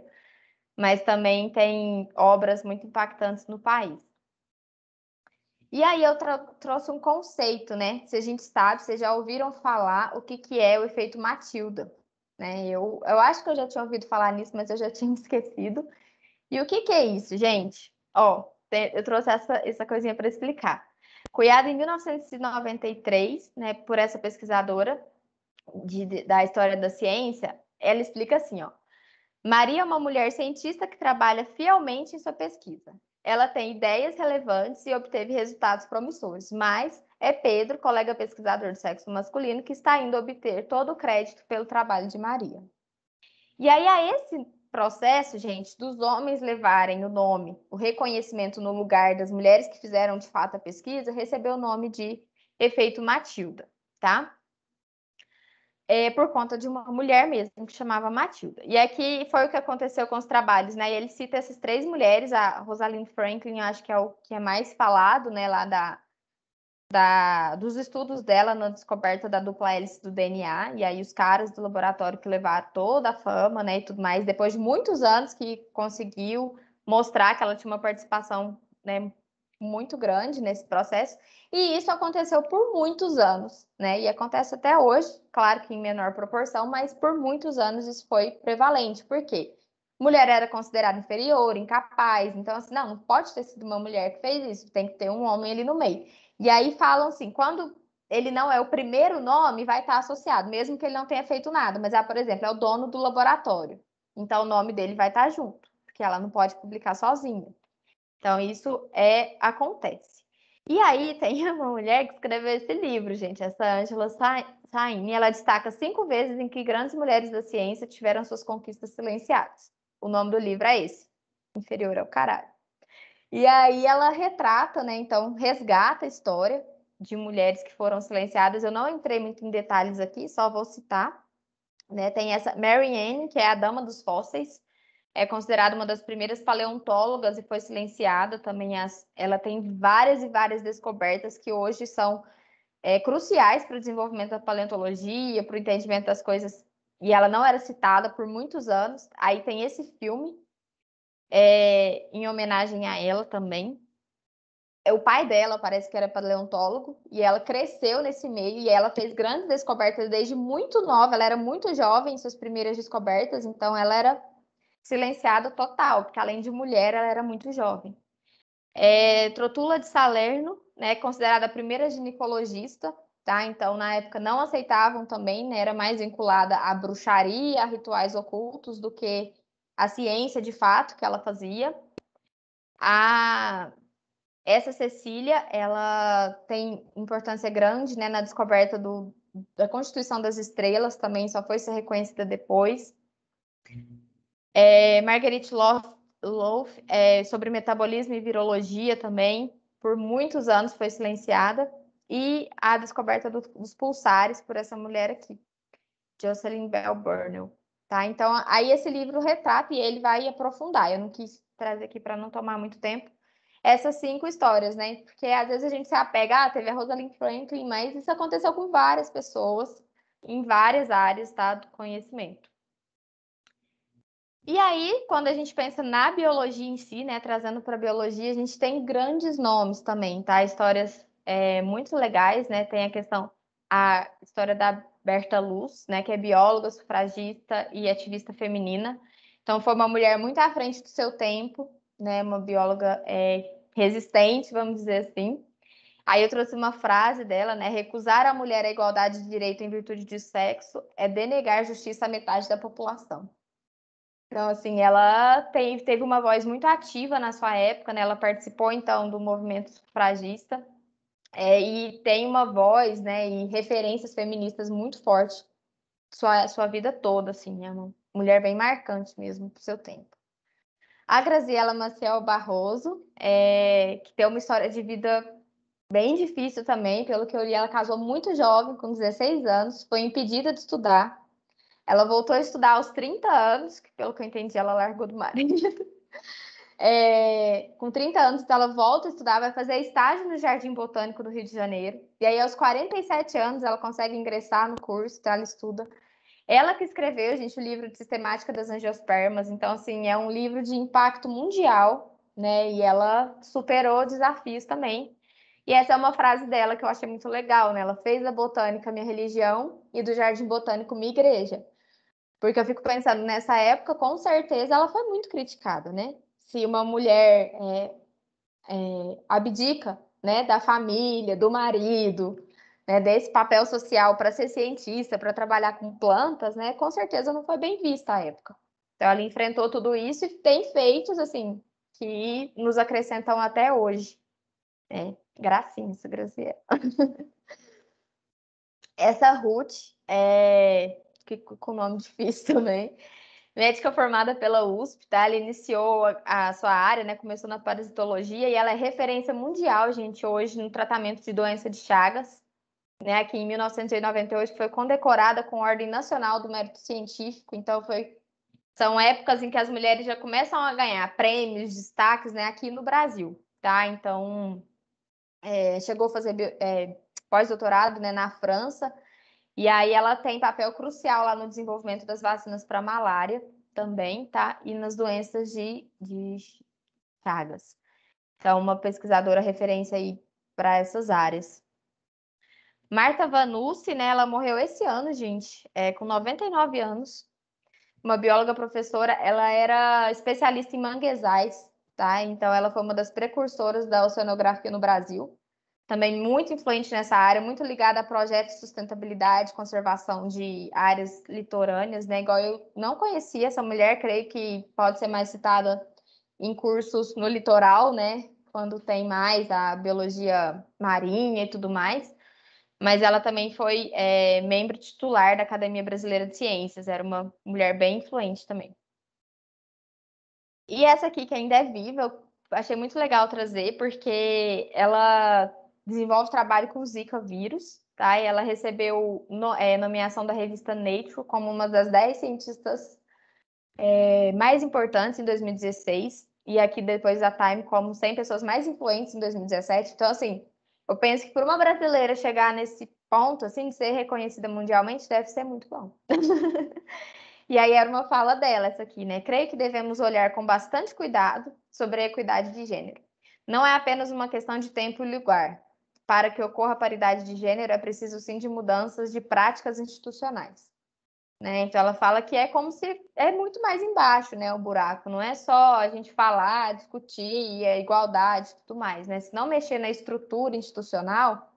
Speaker 1: Mas também tem obras muito impactantes no país. E aí eu trouxe um conceito, né? Se a gente sabe, vocês já ouviram falar o que é o efeito Matilda, né? Eu acho que eu já tinha ouvido falar nisso, mas eu já tinha esquecido. E o que é isso, gente? Ó, eu trouxe essa coisinha para explicar. Cunhado em 1993, né, por essa pesquisadora da história da ciência, ela explica assim, ó. Maria é uma mulher cientista que trabalha fielmente em sua pesquisa. Ela tem ideias relevantes e obteve resultados promissores, mas é Pedro, colega pesquisador do sexo masculino, que está indo obter todo o crédito pelo trabalho de Maria. E aí, a esse processo, gente, dos homens levarem o nome, o reconhecimento no lugar das mulheres que fizeram de fato a pesquisa, recebeu o nome de efeito Matilda, tá? por conta de uma mulher mesmo, que chamava Matilda. E aqui foi o que aconteceu com os trabalhos, né? E ele cita essas 3 mulheres, a Rosalind Franklin, acho que é o que é mais falado, né, lá dos estudos dela na descoberta da dupla hélice do DNA, e aí os caras do laboratório que levaram toda a fama, né, e tudo mais, depois de muitos anos que conseguiu mostrar que ela tinha uma participação, né, muito grande nesse processo, e isso aconteceu por muitos anos, né, e acontece até hoje, claro que em menor proporção, mas por muitos anos isso foi prevalente. Por quê? Mulher era considerada inferior, incapaz, então assim, não pode ter sido uma mulher que fez isso, tem que ter um homem ali no meio. E aí falam assim, quando ele não é o primeiro nome, vai estar associado, mesmo que ele não tenha feito nada. Mas, por exemplo, é o dono do laboratório. Então, o nome dele vai estar junto, porque ela não pode publicar sozinha. Então, isso acontece. E aí, tem uma mulher que escreveu esse livro, gente, essa Angela Saini, ela destaca 5 vezes em que grandes mulheres da ciência tiveram suas conquistas silenciadas. O nome do livro é esse, Inferior ao Caralho. E aí ela retrata, né? Então, resgata a história de mulheres que foram silenciadas. Eu não entrei muito em detalhes aqui, só vou citar. Né? Tem essa Mary Ann, que é a dama dos fósseis, é considerada uma das primeiras paleontólogas e foi silenciada também. Ela tem várias e várias descobertas que hoje são cruciais para o desenvolvimento da paleontologia, para o entendimento das coisas. E ela não era citada por muitos anos. Aí tem esse filme em homenagem a ela também. O pai dela parece que era paleontólogo e ela cresceu nesse meio e ela fez grandes descobertas desde muito nova. Ela era muito jovem em suas primeiras descobertas, então ela era silenciada total, porque além de mulher, ela era muito jovem. Trotula de Salerno, né, considerada a primeira ginecologista, tá? Então, na época, não aceitavam também, né? Era mais vinculada à bruxaria, a rituais ocultos, do que a ciência de fato que ela fazia. Essa Cecília, ela tem importância grande, né, na descoberta da constituição das estrelas, também só foi ser reconhecida depois. Marguerite Loaf, sobre metabolismo e virologia também, por muitos anos foi silenciada. E a descoberta dos pulsares por essa mulher aqui, Jocelyn Bell Burnell. Tá? Então, aí esse livro retrata e ele vai aprofundar. Eu não quis trazer aqui para não tomar muito tempo essas 5 histórias, né? Porque às vezes a gente se apega, teve a Rosalind Franklin, mas isso aconteceu com várias pessoas em várias áreas, tá? Do conhecimento. E aí, quando a gente pensa na biologia em si, né? Trazendo para a biologia, a gente tem grandes nomes também, tá? Histórias muito legais, né? Tem a história da Berta Luz, né? Que é bióloga, sufragista e ativista feminina. Então, foi uma mulher muito à frente do seu tempo, né? Uma bióloga resistente, vamos dizer assim. Aí eu trouxe uma frase dela, né? Recusar à mulher a igualdade de direito em virtude de sexo é denegar justiça à metade da população. Então, assim, ela teve uma voz muito ativa na sua época, né? Ela participou, então, do movimento sufragista e tem uma voz, né? E referências feministas muito forte sua vida toda, assim. É uma mulher bem marcante mesmo pro seu tempo. A Graziela Maciel Barroso, que tem uma história de vida bem difícil também, pelo que eu li, ela casou muito jovem, com 16 anos, foi impedida de estudar. Ela voltou a estudar aos 30 anos, que pelo que eu entendi, ela largou do marido. Com 30 anos, então ela volta a estudar, vai fazer estágio no Jardim Botânico do Rio de Janeiro. E aí, aos 47 anos, ela consegue ingressar no curso, então ela estuda. Ela que escreveu, gente, o livro de Sistemática das Angiospermas. Então, assim, é um livro de impacto mundial, né? E ela superou desafios também. E essa é uma frase dela que eu achei muito legal, né? Ela fez da botânica minha religião e do jardim botânico minha igreja. Porque eu fico pensando, nessa época, com certeza, ela foi muito criticada, né? Se uma mulher abdica, né, da família, do marido, né, desse papel social para ser cientista, para trabalhar com plantas, né, com certeza não foi bem vista à época. Então, ela enfrentou tudo isso e tem feitos, assim, que nos acrescentam até hoje. Gracinha, essa Graciela. Essa Ruth, que com nome difícil também, médica formada pela USP, tá? Ela iniciou a sua área, né? Começou na parasitologia e ela é referência mundial, gente, hoje no tratamento de doença de Chagas. né, aqui em 1998, foi condecorada com a Ordem Nacional do Mérito Científico. Então, são épocas em que as mulheres já começam a ganhar prêmios, destaques, né, aqui no Brasil, tá? Então, chegou a fazer pós-doutorado, né, na França, e aí ela tem papel crucial lá no desenvolvimento das vacinas para malária também, tá? E nas doenças de Chagas. Então, uma pesquisadora referência aí para essas áreas. Marta Vanucci, né, ela morreu esse ano, gente, com 99 anos. Uma bióloga professora, ela era especialista em manguezais, tá? Então, ela foi uma das precursoras da oceanografia no Brasil. Também muito influente nessa área, muito ligada a projetos de sustentabilidade, conservação de áreas litorâneas, né? Igual eu não conhecia essa mulher, creio que pode ser mais citada em cursos no litoral, né? Quando tem mais a biologia marinha e tudo mais. Mas ela também foi membro titular da Academia Brasileira de Ciências, era uma mulher bem influente também. E essa aqui, que ainda é viva, eu achei muito legal trazer, porque ela desenvolve trabalho com o Zika vírus, tá? E ela recebeu nomeação da revista Nature como uma das 10 cientistas mais importantes em 2016, e aqui depois da Time como 100 pessoas mais influentes em 2017. Então, assim, eu penso que para uma brasileira chegar nesse ponto, assim, de ser reconhecida mundialmente, deve ser muito bom. E aí era uma fala dela, essa aqui, né? Creio que devemos olhar com bastante cuidado sobre a equidade de gênero. Não é apenas uma questão de tempo e lugar. Para que ocorra a paridade de gênero, é preciso sim de mudanças de práticas institucionais. Né? Então ela fala que é como se é muito mais embaixo, né, o buraco. Não é só a gente falar, discutir, igualdade e tudo mais, né? Se não mexer na estrutura institucional,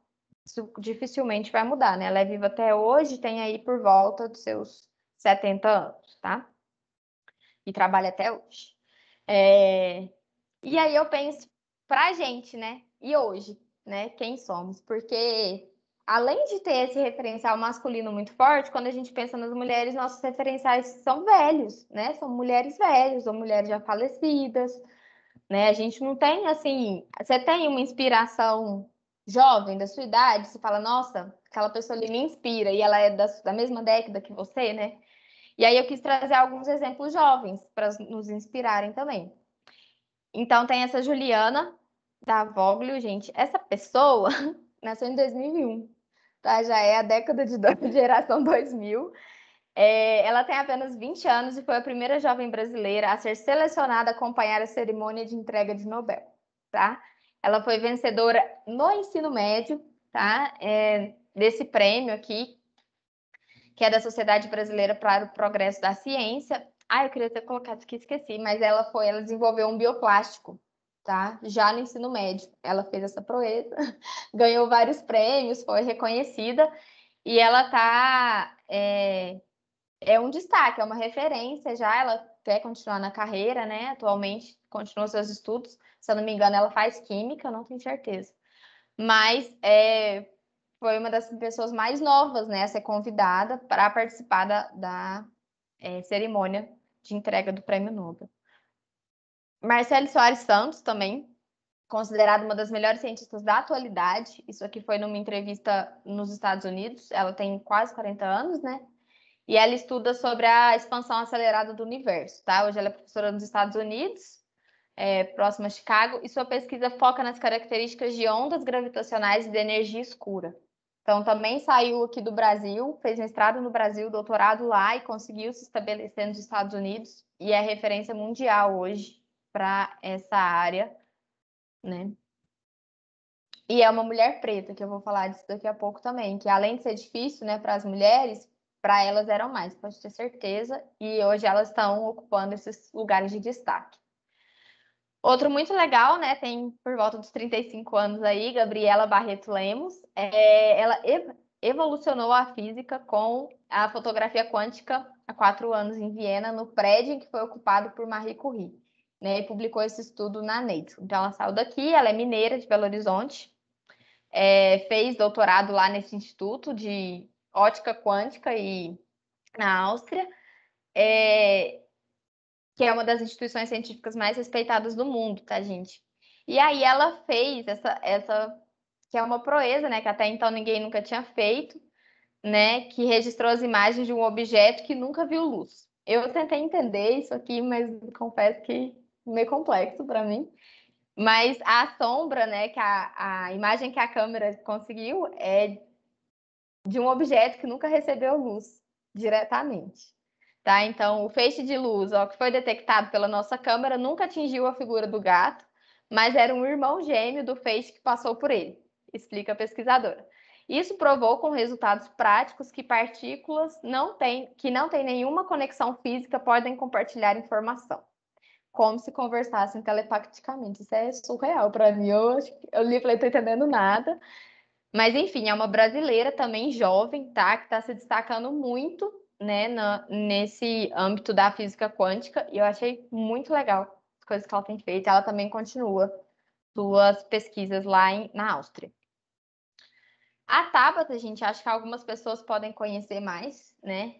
Speaker 1: isso dificilmente vai mudar, né? Ela é viva até hoje, tem aí por volta dos seus 70 anos, tá? E trabalha até hoje. E aí eu penso pra gente, né? E hoje, né? Quem somos? Porque além de ter esse referencial masculino muito forte, quando a gente pensa nas mulheres, nossos referenciais são velhos, né? São mulheres velhas ou mulheres já falecidas, né? A gente não tem assim. Você tem uma inspiração jovem da sua idade? Você fala, nossa, aquela pessoa ali me inspira e ela é da mesma década que você, né? E aí eu quis trazer alguns exemplos jovens para nos inspirarem também. Então tem essa Juliana da Voglio, gente. Essa pessoa nasceu em 2001, tá? Já é a década de geração 2000. Ela tem apenas 20 anos e foi a primeira jovem brasileira a ser selecionada a acompanhar a cerimônia de entrega de Nobel, tá? Ela foi vencedora no ensino médio, tá? Desse prêmio aqui, que é da Sociedade Brasileira para o Progresso da Ciência. Eu queria ter colocado aqui, esqueci, mas ela desenvolveu um bioplástico, tá? Já no ensino médio. Ela fez essa proeza, ganhou vários prêmios, foi reconhecida, e ela é um destaque, é uma referência já, ela quer continuar na carreira, né? Atualmente continua seus estudos. Se eu não me engano, ela faz química, não tenho certeza. Mas foi uma das pessoas mais novas, né, a ser convidada para participar da cerimônia de entrega do Prêmio Nobel. Marcele Soares Santos também, considerada uma das melhores cientistas da atualidade. Isso aqui foi numa entrevista nos Estados Unidos. Ela tem quase 40 anos, né? E ela estuda sobre a expansão acelerada do universo, tá? Hoje ela é professora nos Estados Unidos, próxima a Chicago, e sua pesquisa foca nas características de ondas gravitacionais e de energia escura. Então, também saiu aqui do Brasil, fez mestrado no Brasil, doutorado lá e conseguiu se estabelecer nos Estados Unidos e é referência mundial hoje para essa área, né? E é uma mulher preta, que eu vou falar disso daqui a pouco também, que além de ser difícil, né, para as mulheres, para elas eram mais, pode ter certeza, e hoje elas estão ocupando esses lugares de destaque. Outro muito legal, né, tem por volta dos 35 anos aí, Gabriela Barreto Lemos, ela evolucionou a física com a fotografia quântica há 4 anos em Viena, no prédio que foi ocupado por Marie Curie, né, e publicou esse estudo na Nature. Então ela saiu daqui, ela é mineira de Belo Horizonte, fez doutorado lá nesse instituto de ótica quântica e na Áustria, que é uma das instituições científicas mais respeitadas do mundo, tá, gente? E aí ela fez essa que é uma proeza, né, que até então ninguém nunca tinha feito, né, que registrou as imagens de um objeto que nunca viu luz. Eu tentei entender isso aqui, mas confesso que é meio complexo para mim. Mas a sombra, né, que a imagem que a câmera conseguiu é de um objeto que nunca recebeu luz diretamente. Tá? Então, o feixe de luz, ó, que foi detectado pela nossa câmera, nunca atingiu a figura do gato, mas era um irmão gêmeo do feixe que passou por ele, explica a pesquisadora. Isso provou com resultados práticos que partículas que não têm nenhuma conexão física podem compartilhar informação, como se conversassem telepaticamente. Isso é surreal para mim. Eu li e falei, tô entendendo nada. Mas, enfim, é uma brasileira também jovem, tá? Que está se destacando muito, né, nesse âmbito da física quântica. E eu achei muito legal as coisas que ela tem feito. Ela também continua suas pesquisas lá na Áustria. A Tabata, gente, acho que algumas pessoas podem conhecer mais, né?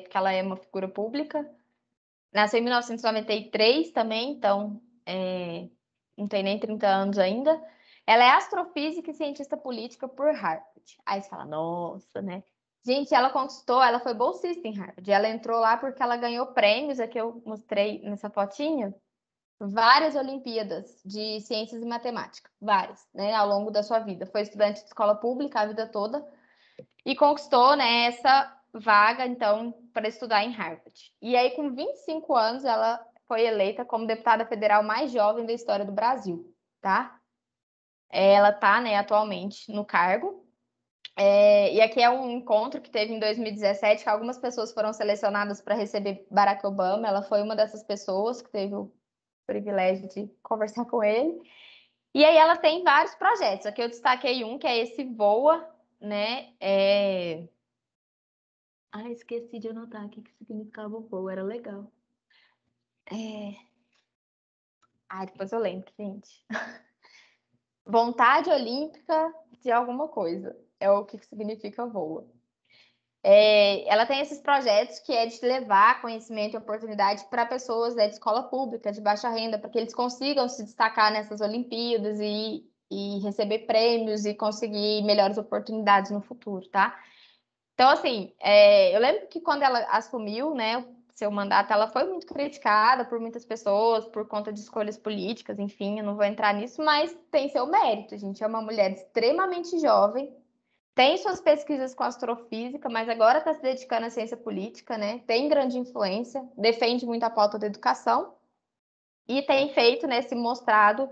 Speaker 1: Porque ela é uma figura pública. Nasceu em 1993 também, então não tem nem 30 anos ainda. Ela é astrofísica e cientista política por Harvard. Aí você fala, nossa, né? Gente, ela foi bolsista em Harvard. Ela entrou lá porque ela ganhou prêmios, aqui eu mostrei nessa fotinha, várias Olimpíadas de Ciências e Matemática, várias, né, ao longo da sua vida. Foi estudante de escola pública a vida toda e conquistou, né, essa vaga, então, para estudar em Harvard. E aí, com 25 anos, ela foi eleita como deputada federal mais jovem da história do Brasil, tá? Ela está, né, atualmente no cargo. E aqui é um encontro que teve em 2017, que algumas pessoas foram selecionadas para receber Barack Obama. Ela foi uma dessas pessoas que teve o privilégio de conversar com ele. E aí ela tem vários projetos. Aqui eu destaquei um, que é esse Voa, né? Esqueci de anotar aqui que significava o Voa, era legal. Depois eu lembro, gente. Vontade olímpica de alguma coisa. É o que significa Voa. Ela tem esses projetos que é de levar conhecimento e oportunidade para pessoas, né, de escola pública, de baixa renda, para que eles consigam se destacar nessas Olimpíadas e receber prêmios e conseguir melhores oportunidades no futuro, tá? Então, assim, eu lembro que quando ela assumiu, né, o seu mandato, ela foi muito criticada por muitas pessoas, por conta de escolhas políticas, enfim, eu não vou entrar nisso, mas tem seu mérito, gente. É uma mulher extremamente jovem, tem suas pesquisas com astrofísica, mas agora está se dedicando à ciência política, né? Tem grande influência, defende muito a pauta da educação e tem feito, né, se mostrado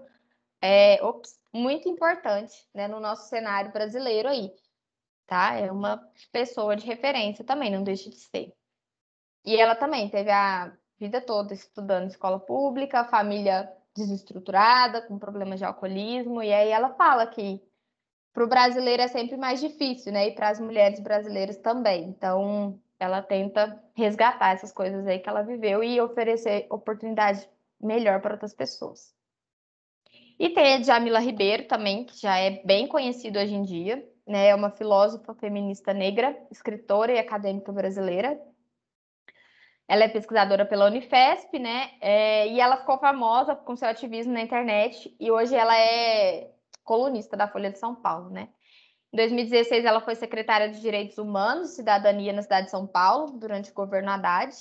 Speaker 1: muito importante, né, no nosso cenário brasileiro aí, tá? É uma pessoa de referência também, não deixa de ser. E ela também teve a vida toda estudando escola pública, família desestruturada, com problemas de alcoolismo, e aí ela fala que para o brasileiro é sempre mais difícil, né? E para as mulheres brasileiras também. Então, ela tenta resgatar essas coisas aí que ela viveu e oferecer oportunidade melhor para outras pessoas. E tem a Djamila Ribeiro também, que já é bem conhecida hoje em dia, né? É uma filósofa feminista negra, escritora e acadêmica brasileira. Ela é pesquisadora pela Unifesp, né? E ela ficou famosa com seu ativismo na internet e hoje ela é colunista da Folha de São Paulo, né? Em 2016, ela foi secretária de Direitos Humanos e Cidadania na cidade de São Paulo, durante o governo Haddad.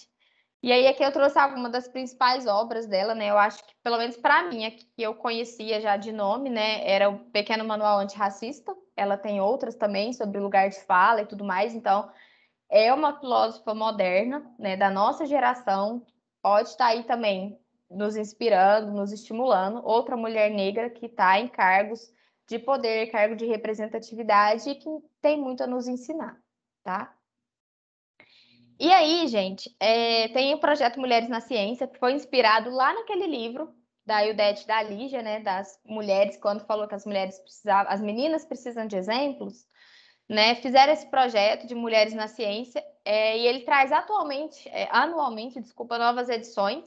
Speaker 1: E aí, aqui eu trouxe algumas das principais obras dela, né? Eu acho que, pelo menos para mim, a que eu conhecia já de nome, né? Era o Pequeno Manual Antirracista. Ela tem outras também sobre lugar de fala e tudo mais. Então, é uma filósofa moderna, né? Da nossa geração. Pode estar aí também nos inspirando, nos estimulando. Outra mulher negra que está em cargos de poder, cargo de representatividade e que tem muito a nos ensinar, tá? E aí, gente, tem o projeto Mulheres na Ciência, que foi inspirado lá naquele livro da Ildete da Lígia, né, das mulheres, quando falou que as mulheres precisavam, as meninas precisam de exemplos, né, fizeram esse projeto de Mulheres na Ciência, e ele traz anualmente, novas edições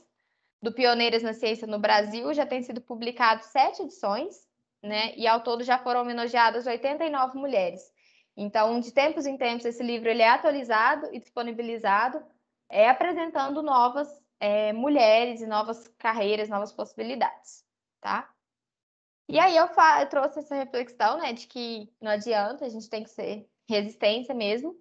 Speaker 1: do Pioneiras na Ciência no Brasil. Já tem sido publicado 7 edições, né? E ao todo já foram homenageadas 89 mulheres. Então, de tempos em tempos, esse livro ele é atualizado e disponibilizado, apresentando novas mulheres e novas carreiras, novas possibilidades, tá? E aí eu trouxe essa reflexão, né, de que não adianta, a gente tem que ser resistência mesmo.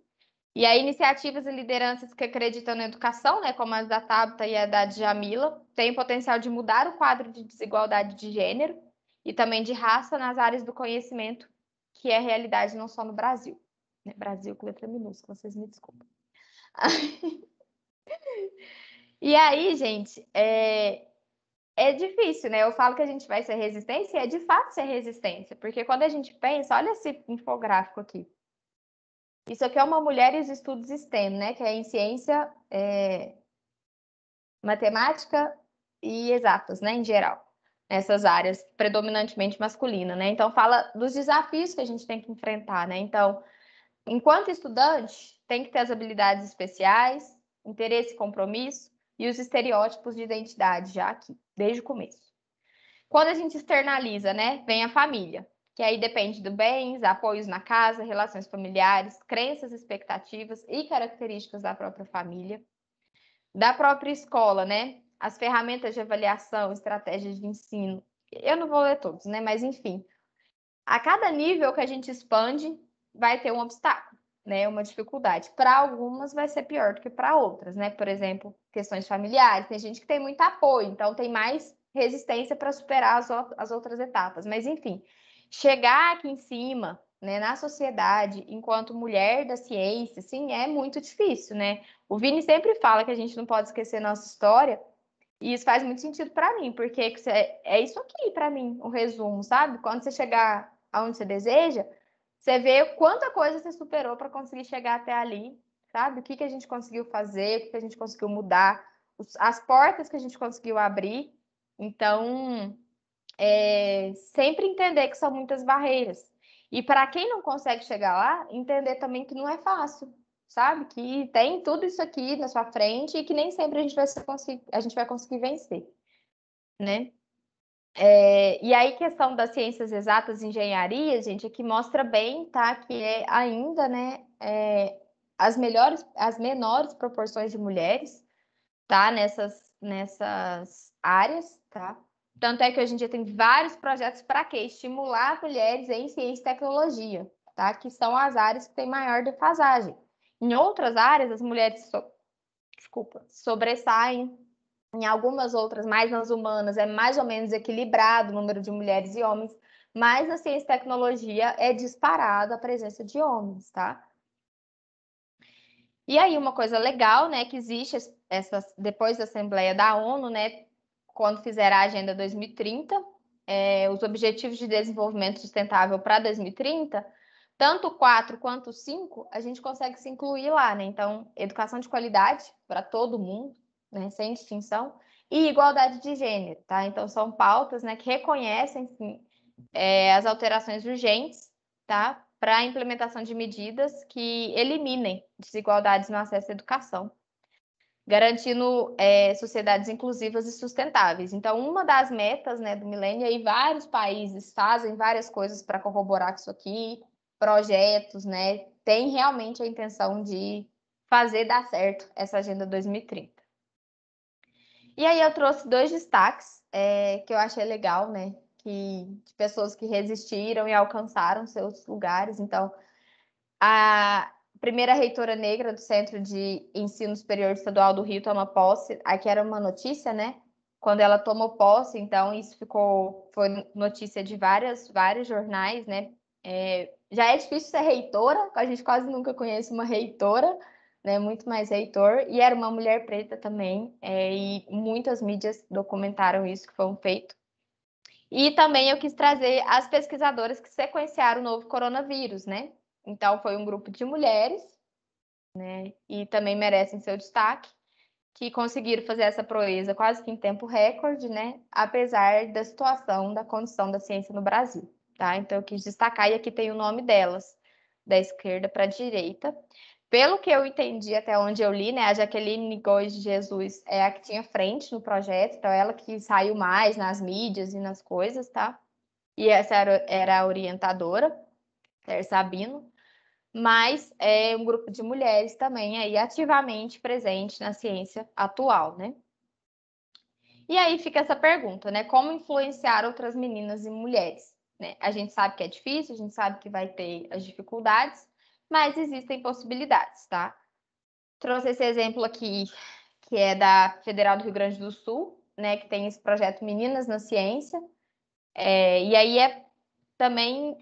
Speaker 1: E aí iniciativas e lideranças que acreditam na educação, né, como as da Tabata e a da Djamila, têm o potencial de mudar o quadro de desigualdade de gênero e também de raça nas áreas do conhecimento, que é realidade não só no Brasil. Né? Brasil com letra minúscula, vocês me desculpem. E aí, gente, é difícil, né? Eu falo que a gente vai ser resistência e é de fato ser resistência, porque quando a gente pensa, olha esse infográfico aqui. Isso aqui é uma mulher e os estudos STEM, né? Que é em ciência, matemática e exatas, né? Em geral, nessas áreas predominantemente masculina, né? Então fala dos desafios que a gente tem que enfrentar, né? Então, enquanto estudante, tem que ter as habilidades especiais, interesse e compromisso e os estereótipos de identidade já aqui, desde o começo. Quando a gente externaliza, né, vem a família, que aí depende de bens, apoios na casa, relações familiares, crenças, expectativas e características da própria família. Da própria escola, né, as ferramentas de avaliação, estratégias de ensino. Eu não vou ler todos, né, mas enfim. A cada nível que a gente expande, vai ter um obstáculo, né, uma dificuldade. Para algumas vai ser pior do que para outras, né? Por exemplo, questões familiares. Tem gente que tem muito apoio, então tem mais resistência para superar as outras etapas. Mas, enfim, chegar aqui em cima, né, na sociedade, enquanto mulher da ciência, sim, é muito difícil, né? O Vini sempre fala que a gente não pode esquecer nossa história, e isso faz muito sentido para mim, porque é isso aqui para mim, o resumo, sabe? Quando você chegar aonde você deseja, você vê quanta coisa você superou para conseguir chegar até ali, sabe? O que que a gente conseguiu fazer, o que que a gente conseguiu mudar, as portas que a gente conseguiu abrir. Então, sempre entender que são muitas barreiras. E para quem não consegue chegar lá, entender também que não é fácil, sabe? Que tem tudo isso aqui na sua frente e que nem sempre a gente vai conseguir vencer, né? E aí, questão das ciências exatas e engenharia, gente, aqui mostra bem, tá? Que é ainda, né, as menores proporções de mulheres, tá? Nessas áreas, tá? Tanto é que hoje em dia tem vários projetos para quê? Estimular mulheres em ciência e tecnologia, tá? Que são as áreas que têm maior defasagem. Em outras áreas, as mulheres sobressaem. Em algumas outras, mais nas humanas, é mais ou menos equilibrado o número de mulheres e homens, mas na ciência e tecnologia é disparada a presença de homens, tá? E aí, uma coisa legal, né, que existe depois da Assembleia da ONU, né, quando fizer a Agenda 2030, os Objetivos de Desenvolvimento Sustentável para 2030, tanto o 4 quanto o 5, a gente consegue se incluir lá, né? Então, educação de qualidade para todo mundo, né, sem distinção, e igualdade de gênero, tá? Então, são pautas, né, que reconhecem, sim, as alterações urgentes, tá? Para a implementação de medidas que eliminem desigualdades no acesso à educação, garantindo sociedades inclusivas e sustentáveis. Então, uma das metas, né, do milênio, e vários países fazem várias coisas para corroborar isso aqui, projetos, né, tem realmente a intenção de fazer dar certo essa Agenda 2030. E aí eu trouxe dois destaques que eu achei legal, né, de pessoas que resistiram e alcançaram seus lugares. Então, a primeira reitora negra do Centro de Ensino Superior Estadual do Rio toma posse. Aqui era uma notícia, né? Quando ela tomou posse, então isso foi notícia de vários jornais, né? Já é difícil ser reitora, a gente quase nunca conhece uma reitora, né? Muito mais reitor. E era uma mulher preta também, e muitas mídias documentaram isso que foi um feito. E também eu quis trazer as pesquisadoras que sequenciaram o novo coronavírus, né? Então, foi um grupo de mulheres, né? E também merecem seu destaque, que conseguiram fazer essa proeza quase que em tempo recorde, né? Apesar da situação, da condição da ciência no Brasil, tá? Então, eu quis destacar, e aqui tem o nome delas, da esquerda para a direita. Pelo que eu entendi até onde eu li, né? A Jaqueline Góes de Jesus é a que tinha frente no projeto, então ela que saiu mais nas mídias e nas coisas, tá? E essa era a orientadora, Ter Sabino, mas é um grupo de mulheres também aí ativamente presente na ciência atual, né? E aí fica essa pergunta, né? Como influenciar outras meninas e mulheres? Né? A gente sabe que é difícil, a gente sabe que vai ter as dificuldades, mas existem possibilidades, tá? Trouxe esse exemplo aqui, que é da Federal do Rio Grande do Sul, né? Que tem esse projeto Meninas na Ciência. E aí também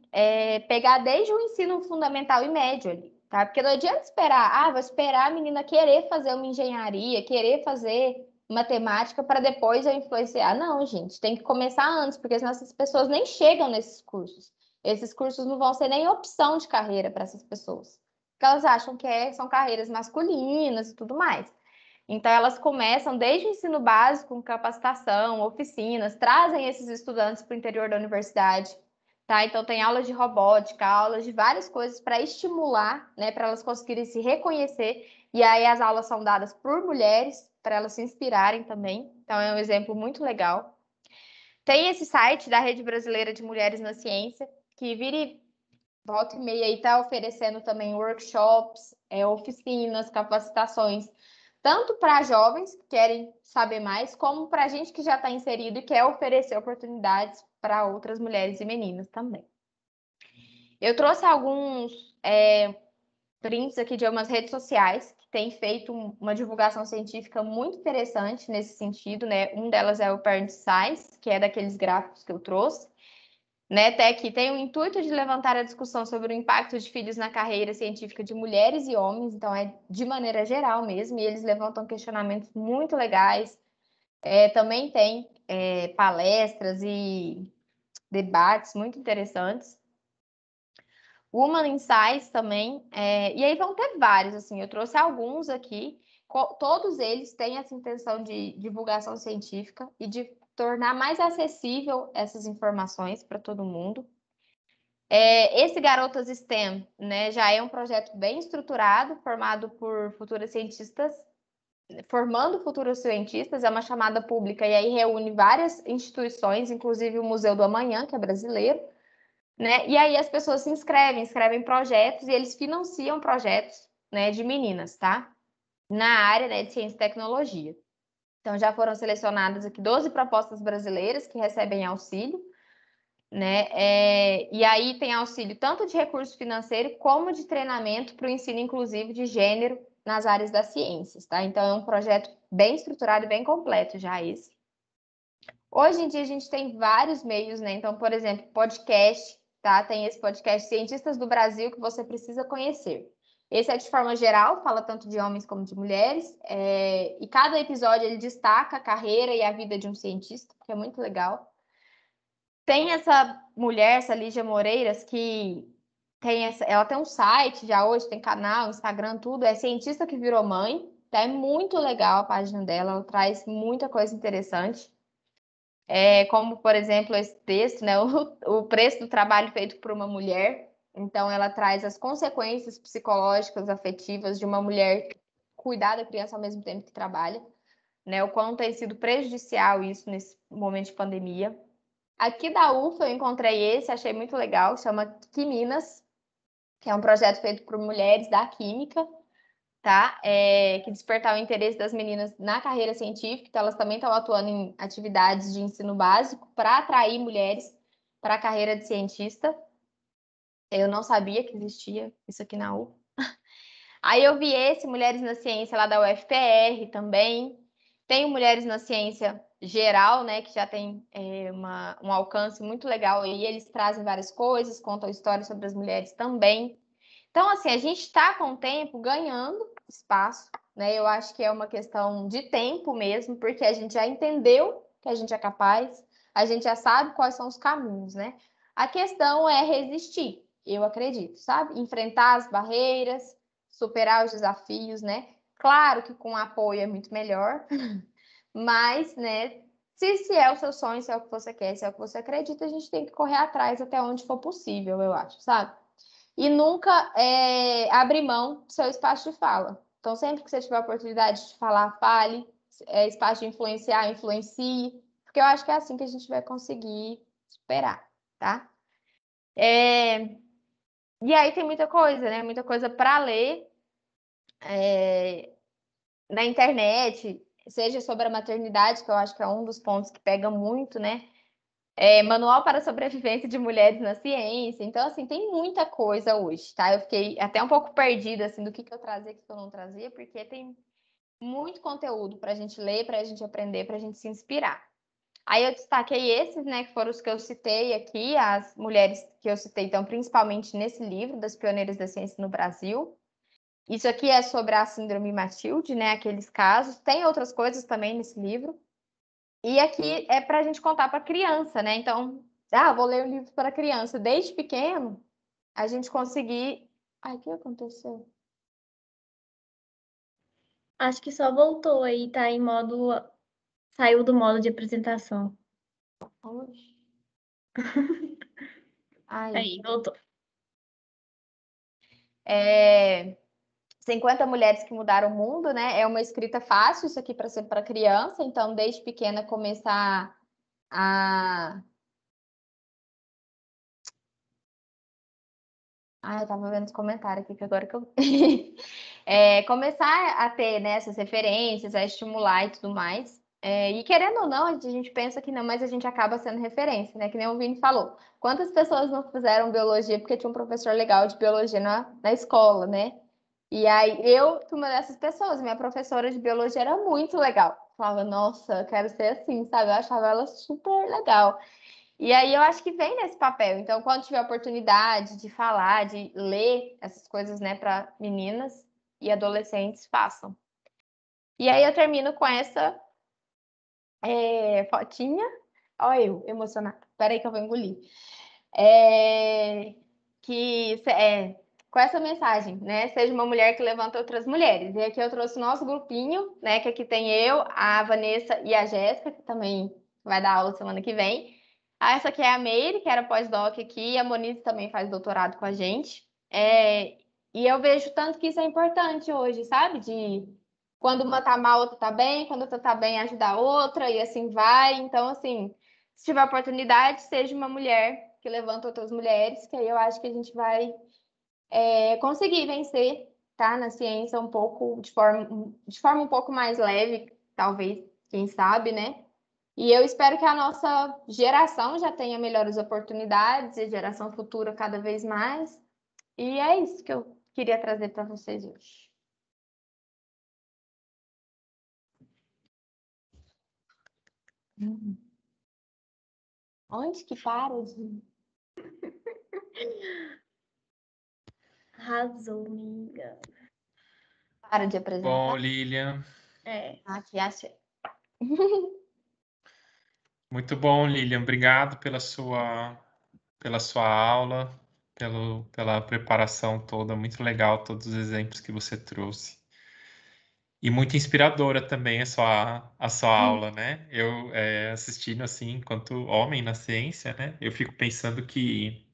Speaker 1: pegar desde o ensino fundamental e médio ali, tá? Porque não adianta esperar, vou esperar a menina querer fazer uma engenharia, querer fazer matemática para depois eu influenciar. Não, gente, tem que começar antes, porque senão essas pessoas nem chegam nesses cursos. Esses cursos não vão ser nem opção de carreira para essas pessoas. Porque elas acham que são carreiras masculinas e tudo mais. Então, elas começam desde o ensino básico, com capacitação, oficinas, trazem esses estudantes para o interior da universidade, tá? Então, tem aulas de robótica, aulas de várias coisas para estimular, né, para elas conseguirem se reconhecer. E aí, as aulas são dadas por mulheres, para elas se inspirarem também. Então, é um exemplo muito legal. Tem esse site da Rede Brasileira de Mulheres na Ciência, que vira e volta e meia e está oferecendo também workshops, oficinas, capacitações, tanto para jovens que querem saber mais, como para gente que já está inserido e quer oferecer oportunidades para outras mulheres e meninas também. Eu trouxe alguns prints aqui de algumas redes sociais que têm feito uma divulgação científica muito interessante nesse sentido, né? Um delas é o Parent Size, que é daqueles gráficos que eu trouxe, né, Tec, tem o intuito de levantar a discussão sobre o impacto de filhos na carreira científica de mulheres e homens, então é de maneira geral mesmo, e eles levantam questionamentos muito legais. Também tem palestras e debates muito interessantes. Woman Insights também, e aí vão ter vários, assim, eu trouxe alguns aqui, todos eles têm essa intenção de divulgação científica e de tornar mais acessível essas informações para todo mundo. Esse Garotas STEM, né, já é um projeto bem estruturado, formado por futuras cientistas, formando futuros cientistas, é uma chamada pública e aí reúne várias instituições, inclusive o Museu do Amanhã, que é brasileiro, né? E aí as pessoas se inscrevem projetos e eles financiam projetos, né, de meninas, tá? Na área, né, de ciência e tecnologia. Então já foram selecionadas aqui 12 propostas brasileiras que recebem auxílio, né? E aí tem auxílio tanto de recurso financeiro como de treinamento para o ensino inclusivo de gênero nas áreas das ciências, tá? Então é um projeto bem estruturado e bem completo já esse. Hoje em dia a gente tem vários meios, né? Então, por exemplo, podcast, tá? Tem esse podcast Cientistas do Brasil que você precisa conhecer. Esse é de forma geral, fala tanto de homens como de mulheres, e cada episódio ele destaca a carreira e a vida de um cientista, que é muito legal. Tem essa mulher, essa Lígia Moreiras, que ela tem um site já hoje, tem canal, Instagram, tudo, é Cientista que Virou Mãe, tá? É muito legal a página dela, ela traz muita coisa interessante. Como, por exemplo, esse texto, né? O preço do trabalho feito por uma mulher. Então, ela traz as consequências psicológicas, afetivas de uma mulher cuidar da criança ao mesmo tempo que trabalha, né? O quanto tem sido prejudicial isso nesse momento de pandemia. Aqui da UFA eu encontrei esse, achei muito legal, chama Quiminas, que é um projeto feito por mulheres da química, tá? Que despertar o interesse das meninas na carreira científica, então elas também estão atuando em atividades de ensino básico para atrair mulheres para a carreira de cientista. Eu não sabia que existia isso aqui na UFA. Aí eu vi esse, Mulheres na Ciência, lá da UFPR também. Tem o Mulheres na Ciência geral, né, que já tem um alcance muito legal e eles trazem várias coisas, contam histórias sobre as mulheres também. Então, assim, a gente está com o tempo ganhando espaço, né? Eu acho que é uma questão de tempo mesmo, porque a gente já entendeu que a gente é capaz, a gente já sabe quais são os caminhos, né? A questão é resistir, eu acredito, sabe? Enfrentar as barreiras, superar os desafios, né? Claro que com apoio é muito melhor, mas, né, se é o seu sonho, se é o que você quer, se é o que você acredita, a gente tem que correr atrás até onde for possível, eu acho, sabe? E nunca abrir mão do seu espaço de fala. Então, sempre que você tiver a oportunidade de falar, fale. Espaço de influenciar, influencie. Porque eu acho que é assim que a gente vai conseguir superar, tá? E aí tem muita coisa, né? Muita coisa para ler na internet. seja sobre a maternidade, que eu acho que é um dos pontos que pega muito, né? Manual para a sobrevivência de mulheres na ciência. Então, assim, tem muita coisa hoje, tá? Eu fiquei até um pouco perdida, assim, do que eu trazia e o que eu não trazia, porque tem muito conteúdo para a gente ler, para a gente aprender, para a gente se inspirar. Aí eu destaquei esses, né, que foram os que eu citei aqui, as mulheres que eu citei, então, principalmente nesse livro, das pioneiras da ciência no Brasil. Isso aqui é sobre a síndrome Matilde, né, aqueles casos. Tem outras coisas também nesse livro. E aqui é para a gente contar para criança, né? Então, vou ler um livro para criança. Desde pequeno, a gente conseguir. Ai, o que aconteceu?
Speaker 3: Acho que só voltou aí, tá em modo. Saiu do modo de apresentação.
Speaker 1: Oxe. Ai.
Speaker 3: Aí, voltou.
Speaker 1: 50 mulheres que mudaram o mundo, né? É uma escrita fácil, isso aqui para ser para criança. Então, desde pequena, começar a. Eu tava vendo os comentários aqui, que agora que eu. Começar a ter, né, essas referências, a estimular e tudo mais. E querendo ou não, a gente pensa que não, mas a gente acaba sendo referência, né? Que nem o Vini falou. Quantas pessoas não fizeram biologia porque tinha um professor legal de biologia na escola, né? E aí eu fui uma dessas pessoas. Minha professora de biologia era muito legal. Falava, nossa, eu quero ser assim, sabe? Eu achava ela super legal. E aí eu acho que vem nesse papel. Então, quando tiver oportunidade de falar, de ler essas coisas, né, para meninas e adolescentes, façam. E aí eu termino com essa fotinha. Olha eu, emocionada. Peraí que eu vou engolir. Com essa mensagem, né? Seja uma mulher que levanta outras mulheres. E aqui eu trouxe o nosso grupinho, né? Que aqui tem eu, a Vanessa e a Jéssica, que também vai dar aula semana que vem. Essa aqui é a Meire, que era pós-doc aqui, e a Monize também faz doutorado com a gente. E eu vejo tanto que isso é importante hoje, sabe? De quando uma tá mal, outra tá bem, quando outra tá bem, ajudar a outra, e assim vai. Então, assim, se tiver oportunidade, seja uma mulher que levanta outras mulheres, que aí eu acho que a gente vai conseguir vencer, tá? Na ciência um pouco, de forma um pouco mais leve, talvez, quem sabe, né? E eu espero que a nossa geração já tenha melhores oportunidades, e a geração futura cada vez mais. E é isso que eu queria trazer para vocês hoje. Onde que para de...
Speaker 3: Arrasou, amiga.
Speaker 1: Para de
Speaker 2: Bom,
Speaker 1: apresentar?
Speaker 2: Lilian.
Speaker 1: Aqui, achei.
Speaker 2: Muito bom, Lilian. Obrigado pela sua aula, pela preparação toda. Muito legal todos os exemplos que você trouxe. E muito inspiradora também a sua aula, né? Eu assistindo assim, enquanto homem na ciência, né? Eu fico pensando que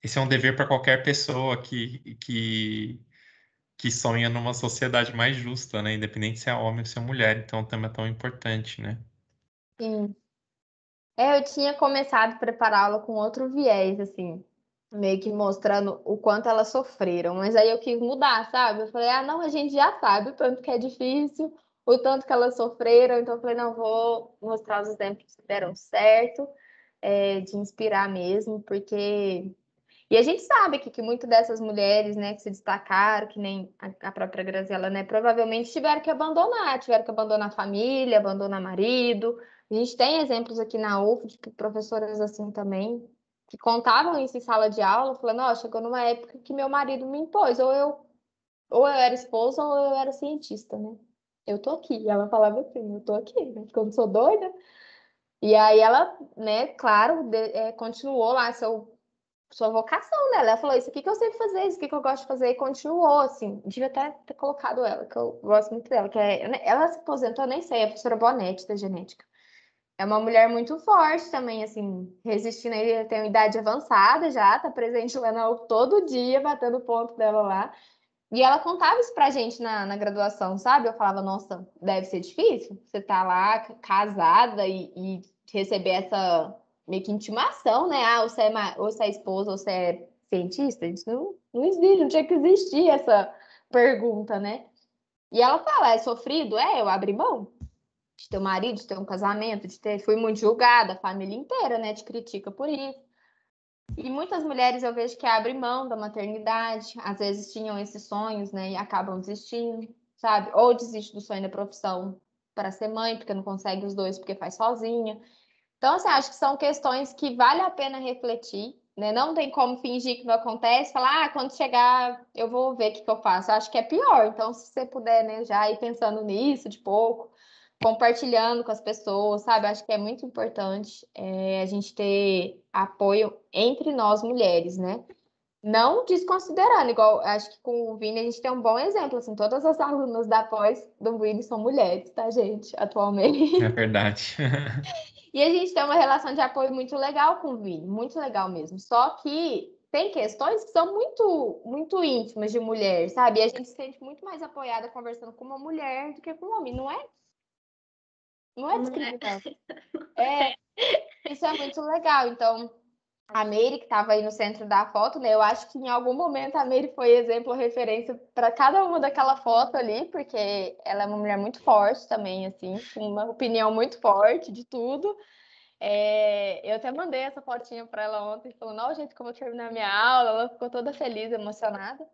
Speaker 2: esse é um dever para qualquer pessoa que sonha numa sociedade mais justa, né? Independente se é homem ou se é mulher. Então, o tema é tão importante, né?
Speaker 1: Sim. Eu tinha começado a preparar aula com outro viés, assim, meio que mostrando o quanto elas sofreram, mas aí eu quis mudar, sabe? Eu falei, não, a gente já sabe o tanto que é difícil, o tanto que elas sofreram, então eu falei, não, vou mostrar os exemplos que deram certo, de inspirar mesmo, porque. E a gente sabe que muitas dessas mulheres, né, que se destacaram, que nem a própria Graziela, né, provavelmente tiveram que abandonar a família, abandonar marido. A gente tem exemplos aqui na UF de professoras assim também, que contavam isso em sala de aula, falando, ó, chegou numa época que meu marido me impôs, ou eu era esposa ou eu era cientista, né? Eu tô aqui. E ela falava assim, eu tô aqui, né? Porque eu não sou doida. E aí ela, né, claro, continuou lá sua vocação, né? Ela falou, isso aqui que eu sei fazer, isso aqui que eu gosto de fazer, e continuou, assim. Devia até ter colocado ela, que eu gosto muito dela, ela se aposentou, eu nem sei, é a professora Bonetti da genética. É uma mulher muito forte também, assim, resistindo aí, tem uma idade avançada já, tá presente lá na UF todo dia, batendo o ponto dela lá. E ela contava isso pra gente na graduação, sabe? Eu falava, nossa, deve ser difícil você tá lá casada e receber essa meio que intimação, né? Ou você é esposa, ou você é cientista. Isso não existe, não tinha que existir essa pergunta, né? E ela fala, é sofrido? É, eu abri mão de ter um marido, de ter um casamento, fui muito julgada, a família inteira, né, te critica por isso. E muitas mulheres eu vejo que abrem mão da maternidade, às vezes tinham esses sonhos, né, e acabam desistindo, sabe? Ou desiste do sonho da profissão para ser mãe, porque não consegue os dois, porque faz sozinha. Então, assim, acho que são questões que vale a pena refletir, né? Não tem como fingir que não acontece, falar, quando chegar eu vou ver o que que eu faço. Eu acho que é pior. Então, se você puder, né, já ir pensando nisso de pouco, compartilhando com as pessoas, sabe? Acho que é muito importante a gente ter apoio entre nós mulheres, né? Não desconsiderando, igual acho que com o Vini a gente tem um bom exemplo, assim, todas as alunas da pós do Vini são mulheres, tá, gente, atualmente.
Speaker 2: É verdade.
Speaker 1: E a gente tem uma relação de apoio muito legal com o Vini, muito legal mesmo. Só que tem questões que são muito, muito íntimas de mulher, sabe? E a gente se sente muito mais apoiada conversando com uma mulher do que com um homem. Não é
Speaker 3: Não é?
Speaker 1: discriminando. É, isso é muito legal. Então, a Meire, que estava aí no centro da foto, né? Eu acho que em algum momento a Meire foi exemplo, referência para cada uma daquela foto ali, porque ela é uma mulher muito forte também, assim, com uma opinião muito forte de tudo. Eu até mandei essa fotinha para ela ontem, falando, ó, gente, como eu terminei a minha aula, ela ficou toda feliz, emocionada.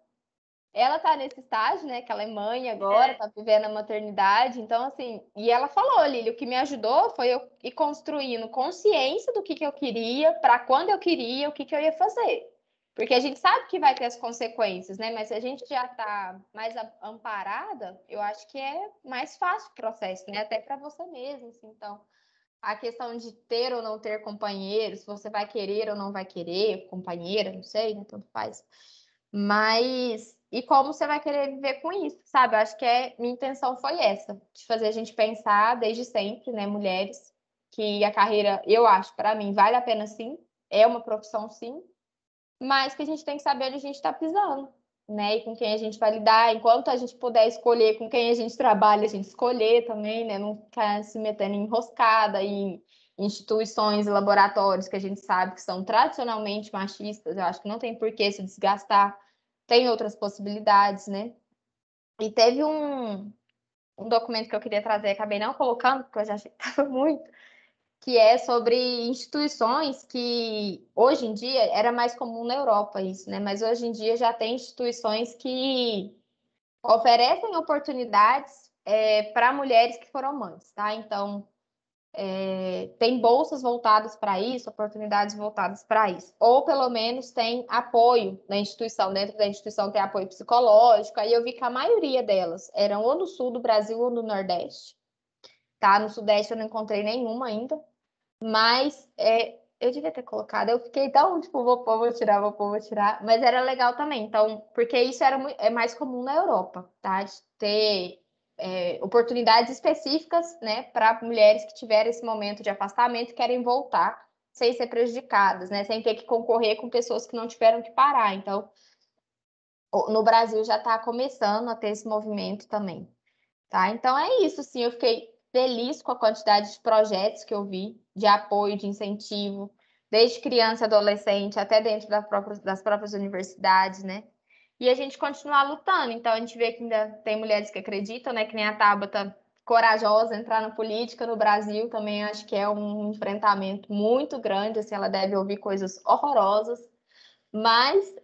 Speaker 1: Ela tá nesse estágio, né, que ela é mãe agora, tá vivendo a maternidade, então, assim, e ela falou, Lili, o que me ajudou foi eu ir construindo consciência do que eu queria, para quando eu queria, o que eu ia fazer. Porque a gente sabe que vai ter as consequências, né, mas se a gente já tá mais amparada, eu acho que é mais fácil o processo, né, até para você mesmo, assim, então a questão de ter ou não ter companheiro, se você vai querer ou não vai querer, companheira, não sei, né? Tanto faz. Mas, e como você vai querer viver com isso, sabe? Eu acho que minha intenção foi essa, de fazer a gente pensar desde sempre, né, mulheres, que a carreira, eu acho, para mim, vale a pena sim, é uma profissão sim, mas que a gente tem que saber onde a gente está pisando, né? E com quem a gente vai lidar. Enquanto a gente puder escolher com quem a gente trabalha, a gente escolher também, né? Não ficar se metendo em enroscada em instituições e laboratórios que a gente sabe que são tradicionalmente machistas. Eu acho que não tem por que se desgastar. Tem outras possibilidades, né? E teve um documento que eu queria trazer, acabei não colocando, porque eu já achei que estava muito, que é sobre instituições que hoje em dia era mais comum na Europa isso, né? Mas hoje em dia já tem instituições que oferecem oportunidades para mulheres que foram mães, tá? Então tem bolsas voltadas para isso, oportunidades voltadas para isso, ou pelo menos tem apoio na instituição, dentro da instituição tem apoio psicológico. Aí eu vi que a maioria delas eram ou no sul do Brasil ou no Nordeste, tá? No Sudeste eu não encontrei nenhuma ainda. Mas eu devia ter colocado. Eu fiquei tão, tipo, vou pôr, vou tirar, vou pôr, vou tirar. Mas era legal também. Então, porque isso é mais comum na Europa, tá? De ter oportunidades específicas, né, para mulheres que tiveram esse momento de afastamento e querem voltar sem ser prejudicadas, né? Sem ter que concorrer com pessoas que não tiveram que parar. Então, no Brasil já está começando a ter esse movimento também. Tá? Então é isso, sim. Eu fiquei feliz com a quantidade de projetos que eu vi, de apoio, de incentivo, desde criança, adolescente, até dentro das próprias universidades, né? E a gente continuar lutando. Então a gente vê que ainda tem mulheres que acreditam, né? Que nem a Tabata, corajosa, entrar na política no Brasil também acho que é um enfrentamento muito grande, assim, ela deve ouvir coisas horrorosas, mas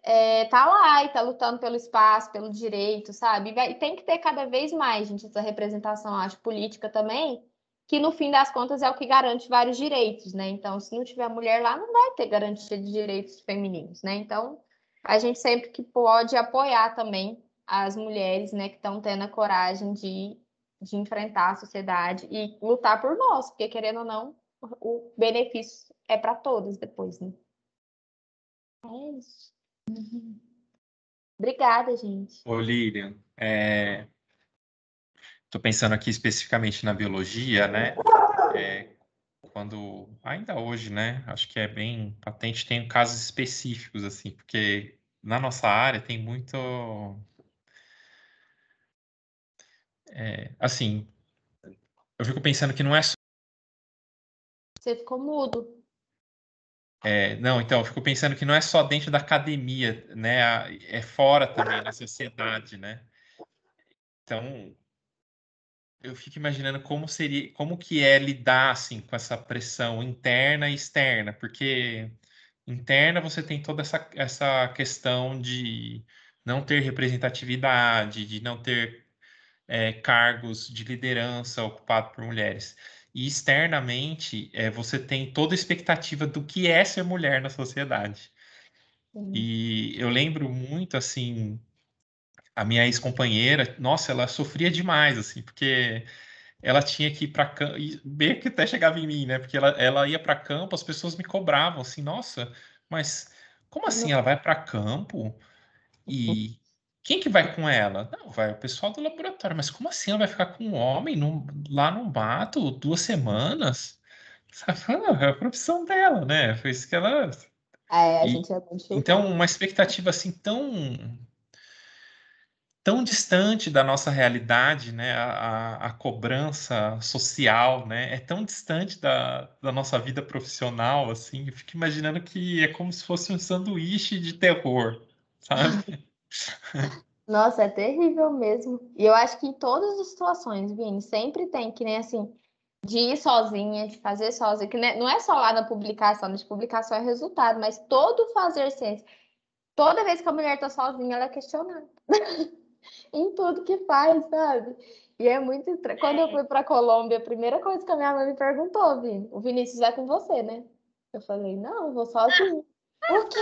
Speaker 1: tá lá e tá lutando pelo espaço, pelo direito, sabe? E tem que ter cada vez mais, gente, essa representação, acho, política também, que no fim das contas é o que garante vários direitos, né? Então, se não tiver mulher lá, não vai ter garantia de direitos femininos, né? Então, a gente sempre que pode apoiar também as mulheres, né, que estão tendo a coragem de enfrentar a sociedade e lutar por nós, porque querendo ou não, o benefício é para todos depois, né? É isso. Obrigada, gente.
Speaker 2: Ô, Lilian, estou pensando aqui especificamente na biologia, né? Quando, ainda hoje, né? Acho que é bem patente, tem casos específicos, assim, porque na nossa área tem muito. Assim, eu fico pensando que não é só.
Speaker 1: Você ficou mudo.
Speaker 2: Não, então, eu fico pensando que não é só dentro da academia, né? É fora também, na sociedade, né? Então, eu fico imaginando como que é lidar assim com essa pressão interna e externa, porque interna você tem toda essa questão de não ter representatividade, de não ter cargos de liderança ocupados por mulheres. E externamente, você tem toda a expectativa do que é ser mulher na sociedade.
Speaker 1: Sim.
Speaker 2: E eu lembro muito, assim, a minha ex-companheira, nossa, ela sofria demais, assim, porque ela tinha que ir para campo, meio que até chegava em mim, né? Porque ela ia para campo, as pessoas me cobravam, assim, nossa, mas como assim ela vai para campo? E quem que vai com ela? Não, vai o pessoal do laboratório. Mas como assim ela vai ficar com um homem lá no mato 2 semanas? Sabe? Ah, é a profissão dela, né? Foi isso que ela.
Speaker 1: A
Speaker 2: E,
Speaker 1: gente é muito
Speaker 2: então,
Speaker 1: julgado.
Speaker 2: uma expectativa assim tão distante da nossa realidade, né? A cobrança social, né? É tão distante da nossa vida profissional, assim. Eu fico imaginando que é como se fosse um sanduíche de terror, sabe?
Speaker 1: Nossa, é terrível mesmo. E eu acho que em todas as situações, Vini, sempre tem que nem assim, de ir sozinha, de fazer sozinha, que não é só lá na publicação, de publicação é resultado, mas todo fazer ciência, toda vez que a mulher tá sozinha, ela é questionada em tudo que faz, sabe? E é muito estranho. Quando eu fui pra Colômbia, a primeira coisa que a minha mãe me perguntou, Vini, o Vinícius vai com você, né? Eu falei, não, eu vou sozinha. Por quê?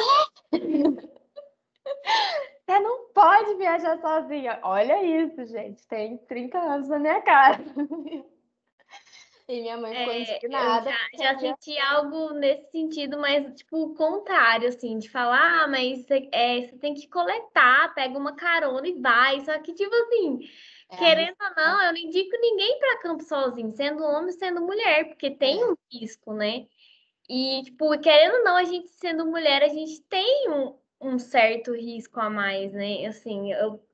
Speaker 1: Você não pode viajar sozinha. Olha isso, gente. Tem 30 anos na minha cara. E minha mãe ficou
Speaker 3: Eu
Speaker 1: indignada porque
Speaker 3: já senti algo nesse sentido, mas tipo o contrário, assim, de falar, mas você tem que coletar, pega uma carona e vai. Só que, tipo assim,
Speaker 1: é
Speaker 3: querendo ou
Speaker 1: arriscado.
Speaker 3: não, eu não indico ninguém para campo sozinho, sendo homem, sendo mulher, porque tem
Speaker 1: É,
Speaker 3: um risco, né? E, tipo, querendo ou não, a gente sendo mulher, a gente tem um certo risco a mais, né? Assim,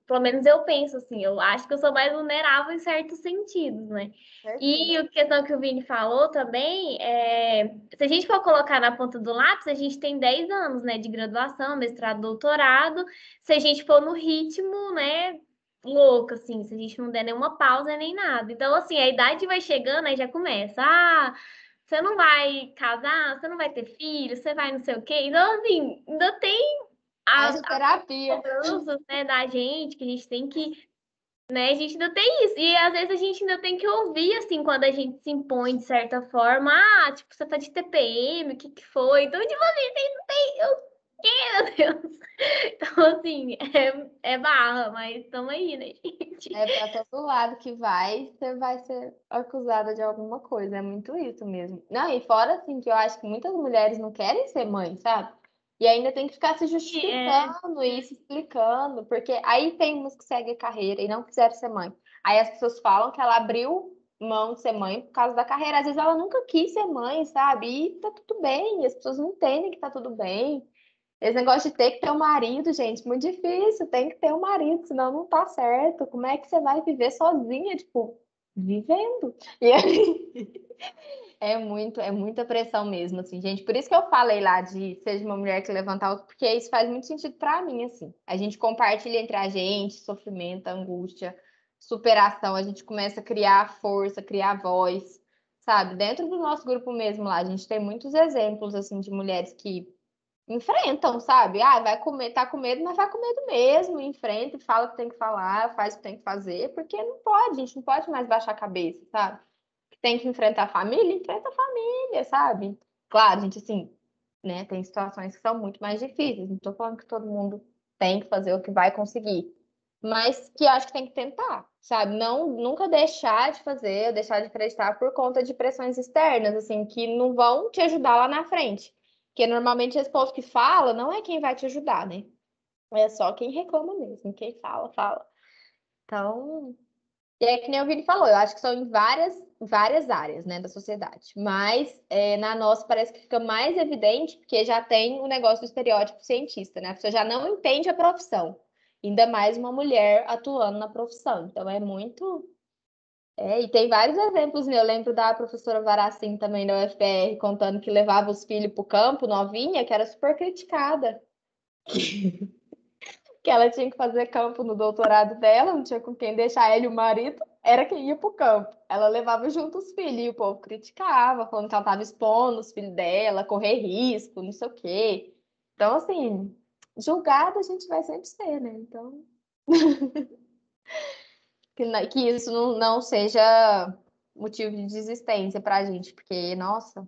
Speaker 3: pelo menos eu penso assim, eu acho que eu sou mais vulnerável em certos sentidos, né? E
Speaker 1: certeza.
Speaker 3: a questão que o Vini falou também se a gente for colocar na ponta do lápis, a gente tem 10 anos, né, de graduação, mestrado, doutorado. Se a gente for no ritmo, né, louco, assim, se a gente não der nenhuma pausa nem nada. Então, assim, a idade vai chegando, aí já começa. Ah, você não vai casar, você não vai ter filho, você vai não sei o quê. Então, assim, ainda tem
Speaker 1: Haja
Speaker 3: as
Speaker 1: terapia.
Speaker 3: cobranças, né, da gente, que a gente tem que, né, a gente ainda tem isso. E às vezes a gente ainda tem que ouvir, assim, quando a gente se impõe de certa forma. Ah, tipo, você tá de TPM, o que que foi? Então, tipo assim, eu, meu Deus. Então, assim, é barra, mas estamos aí, né, gente?
Speaker 1: É para todo lado que vai, você vai ser acusada de alguma coisa. É muito isso mesmo. Não, e fora assim, que eu acho que muitas mulheres não querem ser mãe, sabe? E ainda tem que ficar se
Speaker 3: É,
Speaker 1: justificando e se explicando, porque aí tem umas que seguem a carreira e não quiseram ser mãe. Aí as pessoas falam que ela abriu mão de ser mãe por causa da carreira. Às vezes ela nunca quis ser mãe, sabe? E tá tudo bem, e as pessoas não entendem que tá tudo bem. Esse negócio de ter que ter um marido, gente, muito difícil. Tem que ter um marido, senão não tá certo. Como é que você vai viver sozinha, tipo, vivendo? E aí, é muita pressão mesmo, assim, gente. Por isso que eu falei lá de seja uma mulher que levanta alto, porque isso faz muito sentido pra mim, assim. A gente compartilha entre a gente sofrimento, angústia, superação. A gente começa a criar força, criar voz, sabe? Dentro do nosso grupo mesmo lá, a gente tem muitos exemplos, assim, de mulheres que enfrentam, sabe? Ah, vai comer, tá com medo, mas vai com medo mesmo, enfrenta e fala o que tem que falar, faz o que tem que fazer, porque não pode, a gente não pode mais baixar a cabeça, sabe? Tem que enfrentar a família, enfrenta a família, sabe? Claro, gente, assim, né, tem situações que são muito mais difíceis, não tô falando que todo mundo tem que fazer o que vai conseguir, mas que eu acho que tem que tentar, sabe? Não, nunca deixar de fazer, deixar de acreditar por conta de pressões externas, assim, que não vão te ajudar lá na frente. Porque normalmente esse povo que fala não é quem vai te ajudar, né? É só quem reclama mesmo, quem fala, fala. Então, e é que nem o Vini falou, eu acho que são em várias áreas, né, da sociedade. Mas na nossa parece que fica mais evidente porque já tem o negócio do estereótipo cientista, né? A pessoa já não entende a profissão. Ainda mais uma mulher atuando na profissão. Então é muito. E tem vários exemplos, né? Eu lembro da professora Varacim também da UFPR contando que levava os filhos para o campo, novinha, que era super criticada. que ela tinha que fazer campo no doutorado dela, não tinha com quem deixar ela e o marido, era quem ia pro campo. Ela levava junto os filhos, e o povo criticava, falando que ela estava expondo os filhos dela, correr risco, não sei o quê. Então, assim, julgada a gente vai sempre ser, né? Então, que isso não seja motivo de desistência pra gente, porque, nossa,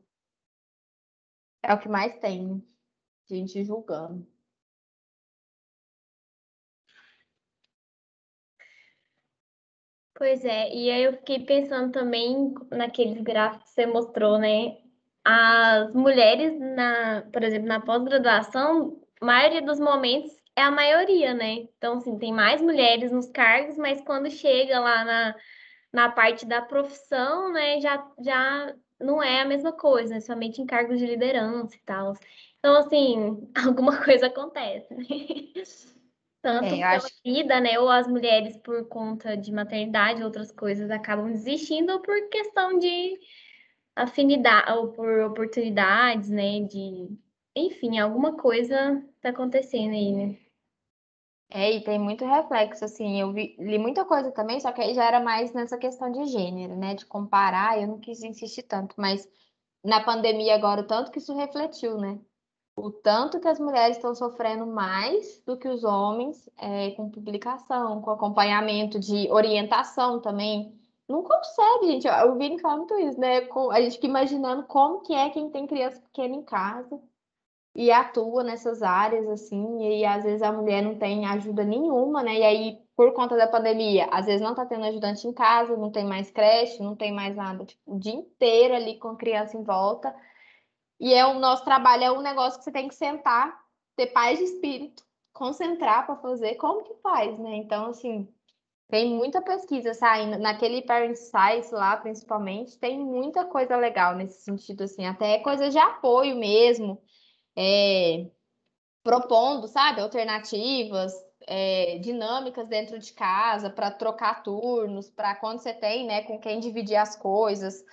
Speaker 1: é o que mais tem, né? Gente julgando.
Speaker 3: Pois é, e aí eu fiquei pensando também naqueles gráficos que você mostrou, né? As mulheres, por exemplo, na pós-graduação, a maioria dos momentos é a maioria, né? Então, assim, tem mais mulheres nos cargos, mas quando chega lá na parte da profissão, né, já não é a mesma coisa, né? Somente em cargos de liderança e tal. Então, assim, alguma coisa acontece, né? Tanto
Speaker 1: Eu
Speaker 3: pela
Speaker 1: acho.
Speaker 3: vida, né? Ou as mulheres, por conta de maternidade, outras coisas, acabam desistindo, ou por questão de afinidade, ou por oportunidades, né? Enfim, alguma coisa tá acontecendo aí, né?
Speaker 1: E tem muito reflexo, assim, li muita coisa também, só que aí já era mais nessa questão de gênero, né, de comparar, eu não quis insistir tanto, mas na pandemia agora, o tanto que isso refletiu, né, o tanto que as mulheres estão sofrendo mais do que os homens, com publicação, com acompanhamento de orientação também, não consegue, gente, eu vi falar muito isso, né, a gente fica imaginando como que é quem tem criança pequena em casa, e atua nessas áreas, assim, e às vezes a mulher não tem ajuda nenhuma, né? E aí, por conta da pandemia, às vezes não tá tendo ajudante em casa, não tem mais creche, não tem mais nada, tipo, o dia inteiro ali com a criança em volta. E o nosso trabalho é um negócio que você tem que sentar, ter paz de espírito, concentrar para fazer. Como que faz, né? Então, assim, tem muita pesquisa saindo, naquele Parent Science lá, principalmente, tem muita coisa legal nesse sentido, assim, até coisa de apoio mesmo. É, propondo, sabe, alternativas, dinâmicas dentro de casa para trocar turnos, para quando você tem, né, com quem dividir as coisas,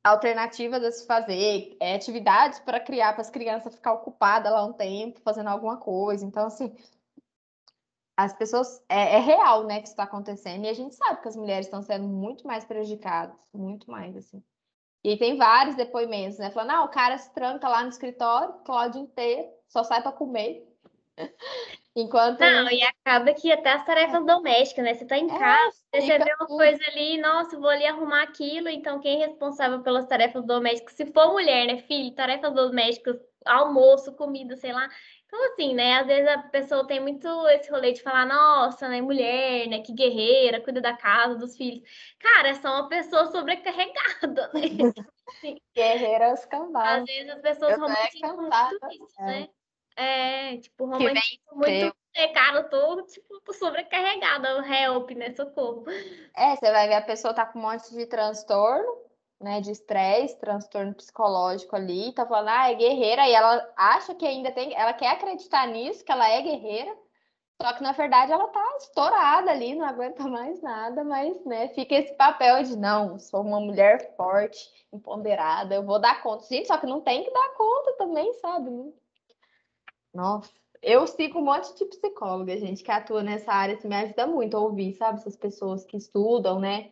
Speaker 1: alternativas a se fazer, atividades para criar para as crianças ficar ocupadas lá um tempo fazendo alguma coisa. Então, assim, as pessoas é real, né, que isso está acontecendo e a gente sabe que as mulheres estão sendo muito mais prejudicadas, muito mais assim. E aí tem vários depoimentos, né? Falando, o cara se tranca lá no escritório, fica lá o dia inteiro, só sai para comer. Enquanto
Speaker 3: Não,
Speaker 1: os.
Speaker 3: e acaba que até as tarefas domésticas, né? Você tá em casa, você
Speaker 1: Fica
Speaker 3: vê uma
Speaker 1: tudo.
Speaker 3: coisa ali, nossa, vou ali arrumar aquilo, então quem é responsável pelas tarefas domésticas, se for mulher, né, filho, tarefas domésticas, almoço, comida, sei lá. Então, assim, né, às vezes a pessoa tem muito esse rolê de falar, nossa, né, mulher, né, que guerreira, cuida da casa, dos filhos. Cara, é só uma pessoa sobrecarregada, né? Assim,
Speaker 1: Guerreiras
Speaker 3: às
Speaker 1: cambal.
Speaker 3: vezes as pessoas
Speaker 1: Eu tô é
Speaker 3: romantizam muito
Speaker 1: cansada.
Speaker 3: isso, né? Tipo,
Speaker 1: Que vem
Speaker 3: romantizam muito,
Speaker 1: seu.
Speaker 3: cara, eu tô, tipo, tô sobrecarregada, help, né? Socorro.
Speaker 1: Você vai ver a pessoa tá com um monte de transtorno, né? De estresse, transtorno psicológico ali, tá falando, é guerreira, e ela acha que ainda tem. Ela quer acreditar nisso, que ela é guerreira, só que na verdade ela tá estourada ali, não aguenta mais nada, mas, né, fica esse papel de não, sou uma mulher forte, empoderada, eu vou dar conta. Gente, só que não tem que dar conta também, sabe? Nossa, eu sigo um monte de psicóloga, gente, que atua nessa área, isso me ajuda muito a ouvir, sabe? Essas pessoas que estudam, né?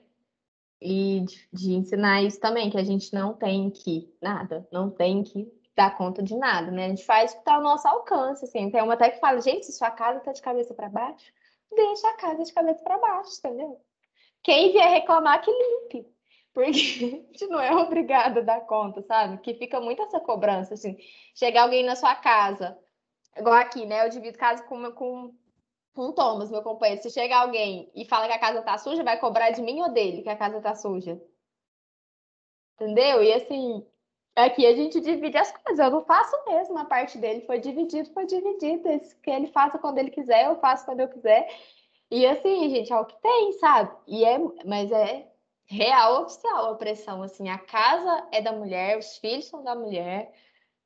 Speaker 1: E de ensinar isso também, que a gente não tem que nada, não tem que dar conta de nada, né? A gente faz o que está ao nosso alcance, assim. Tem uma até que fala, gente, se sua casa tá de cabeça para baixo, deixa a casa de cabeça para baixo, entendeu? Quem vier reclamar, que limpe. Porque a gente não é obrigada a dar conta, sabe? Que fica muito essa cobrança, assim. Chegar alguém na sua casa, igual aqui, né? Eu divido casa com o Thomas, meu companheiro. Se chega alguém e fala que a casa tá suja, vai cobrar de mim ou dele que a casa tá suja? Entendeu? E assim, aqui a gente divide as coisas. Eu não faço mesmo. A parte dele foi dividido, foi dividido. Isso que ele faça quando ele quiser, eu faço quando eu quiser. E assim, gente, é o que tem, sabe? Mas é real oficial a pressão. Assim, a casa é da mulher, os filhos são da mulher,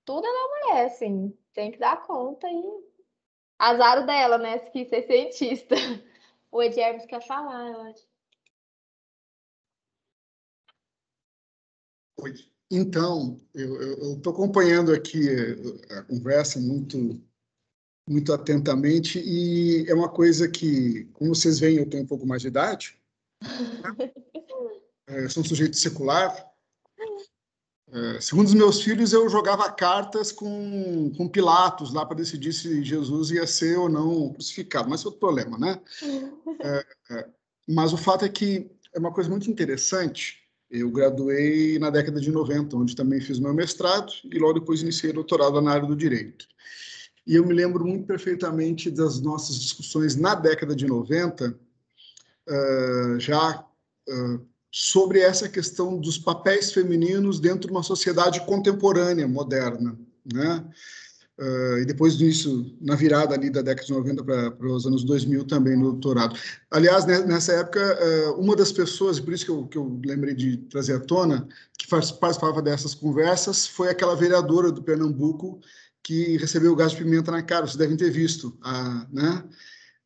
Speaker 1: tudo é da mulher, assim, tem que dar conta e azar dela, né? Se quis ser cientista. O Ed Hermes quer falar, eu acho.
Speaker 4: Então, eu estou acompanhando aqui a conversa muito muito atentamente, e é uma coisa que, como vocês veem, eu tenho um pouco mais de idade, eu sou um sujeito secular. Segundo os meus filhos, eu jogava cartas com Pilatos lá para decidir se Jesus ia ser ou não crucificado, mas é outro problema, né? Mas o fato é que é uma coisa muito interessante. Eu graduei na década de 90, onde também fiz meu mestrado, e logo depois iniciei doutorado na área do direito. E eu me lembro muito perfeitamente das nossas discussões na década de 90, sobre essa questão dos papéis femininos dentro de uma sociedade contemporânea, moderna, né? E depois disso, na virada ali da década de 90 para os anos 2000 também no doutorado. Aliás, nessa época, uma das pessoas, e por isso que eu lembrei de trazer à tona, que participava dessas conversas, foi aquela vereadora do Pernambuco que recebeu o gás de pimenta na cara, vocês devem ter visto, né?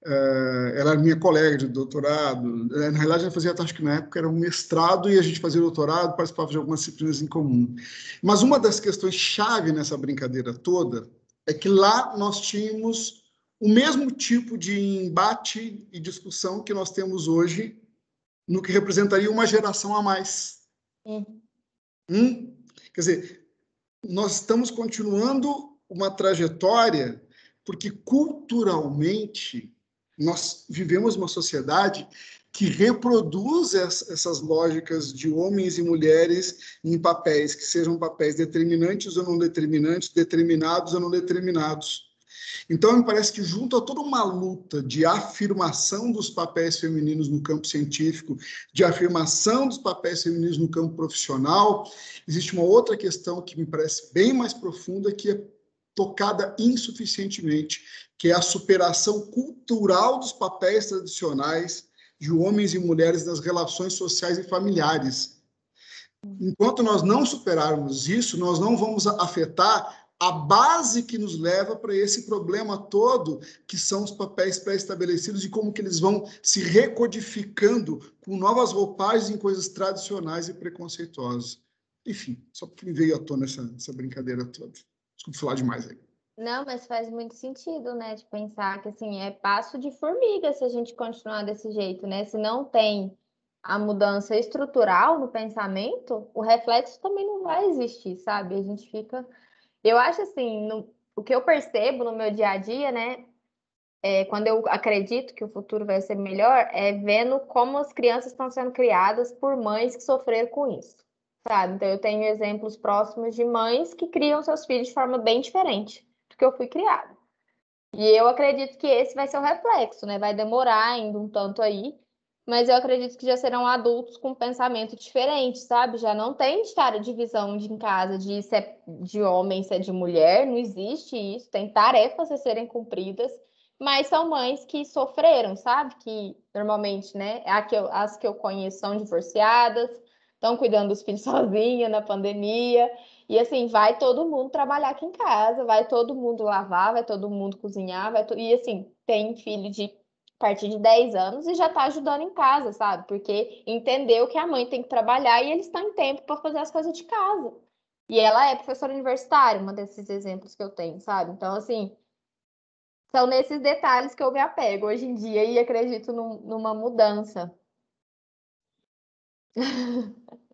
Speaker 4: Ela era minha colega de doutorado. Na realidade, ela fazia, acho que na época era um mestrado e a gente fazia doutorado, participava de algumas disciplinas em comum. Mas uma das questões chave nessa brincadeira toda é que lá nós tínhamos o mesmo tipo de embate e discussão que nós temos hoje no que representaria uma geração a mais. Quer dizer, nós estamos continuando uma trajetória porque culturalmente nós vivemos uma sociedade que reproduz essas lógicas de homens e mulheres em papéis, que sejam papéis determinantes ou não determinantes, determinados ou não determinados. Então, me parece que junto a toda uma luta de afirmação dos papéis femininos no campo científico, de afirmação dos papéis femininos no campo profissional, existe uma outra questão que me parece bem mais profunda, que é tocada insuficientemente, que é a superação cultural dos papéis tradicionais de homens e mulheres nas relações sociais e familiares. Enquanto nós não superarmos isso, nós não vamos afetar a base que nos leva para esse problema todo, que são os papéis pré-estabelecidos e como que eles vão se recodificando com novas roupagens em coisas tradicionais e preconceituosas. Enfim, só porque me veio à tona essa brincadeira toda. Desculpa falar demais aí.
Speaker 1: Não, mas faz muito sentido, né? De pensar que, assim, é passo de formiga se a gente continuar desse jeito, né? Se não tem a mudança estrutural no pensamento, o reflexo também não vai existir, sabe? A gente fica... Eu acho, assim, o que eu percebo no meu dia a dia, né? Quando eu acredito que o futuro vai ser melhor, é vendo como as crianças estão sendo criadas por mães que sofreram com isso, sabe? Então, eu tenho exemplos próximos de mães que criam seus filhos de forma bem diferente do que eu fui criada. E eu acredito que esse vai ser o reflexo, né? Vai demorar ainda um tanto aí, mas eu acredito que já serão adultos com pensamento diferente, sabe? Já não tem divisão em casa de se é de homem, se é de mulher, não existe isso. Tem tarefas a serem cumpridas, mas são mães que sofreram, sabe? Que normalmente, né? As que eu conheço são divorciadas, estão cuidando dos filhos sozinha na pandemia. E assim, vai todo mundo trabalhar aqui em casa, vai todo mundo lavar, vai todo mundo cozinhar, e assim, tem filho de a partir de 10 anos e já tá ajudando em casa, sabe? Porque entendeu que a mãe tem que trabalhar e eles estão em tempo para fazer as coisas de casa. E ela é professora universitária, uma desses exemplos que eu tenho, sabe? Então, assim, são nesses detalhes que eu me apego hoje em dia e acredito numa mudança.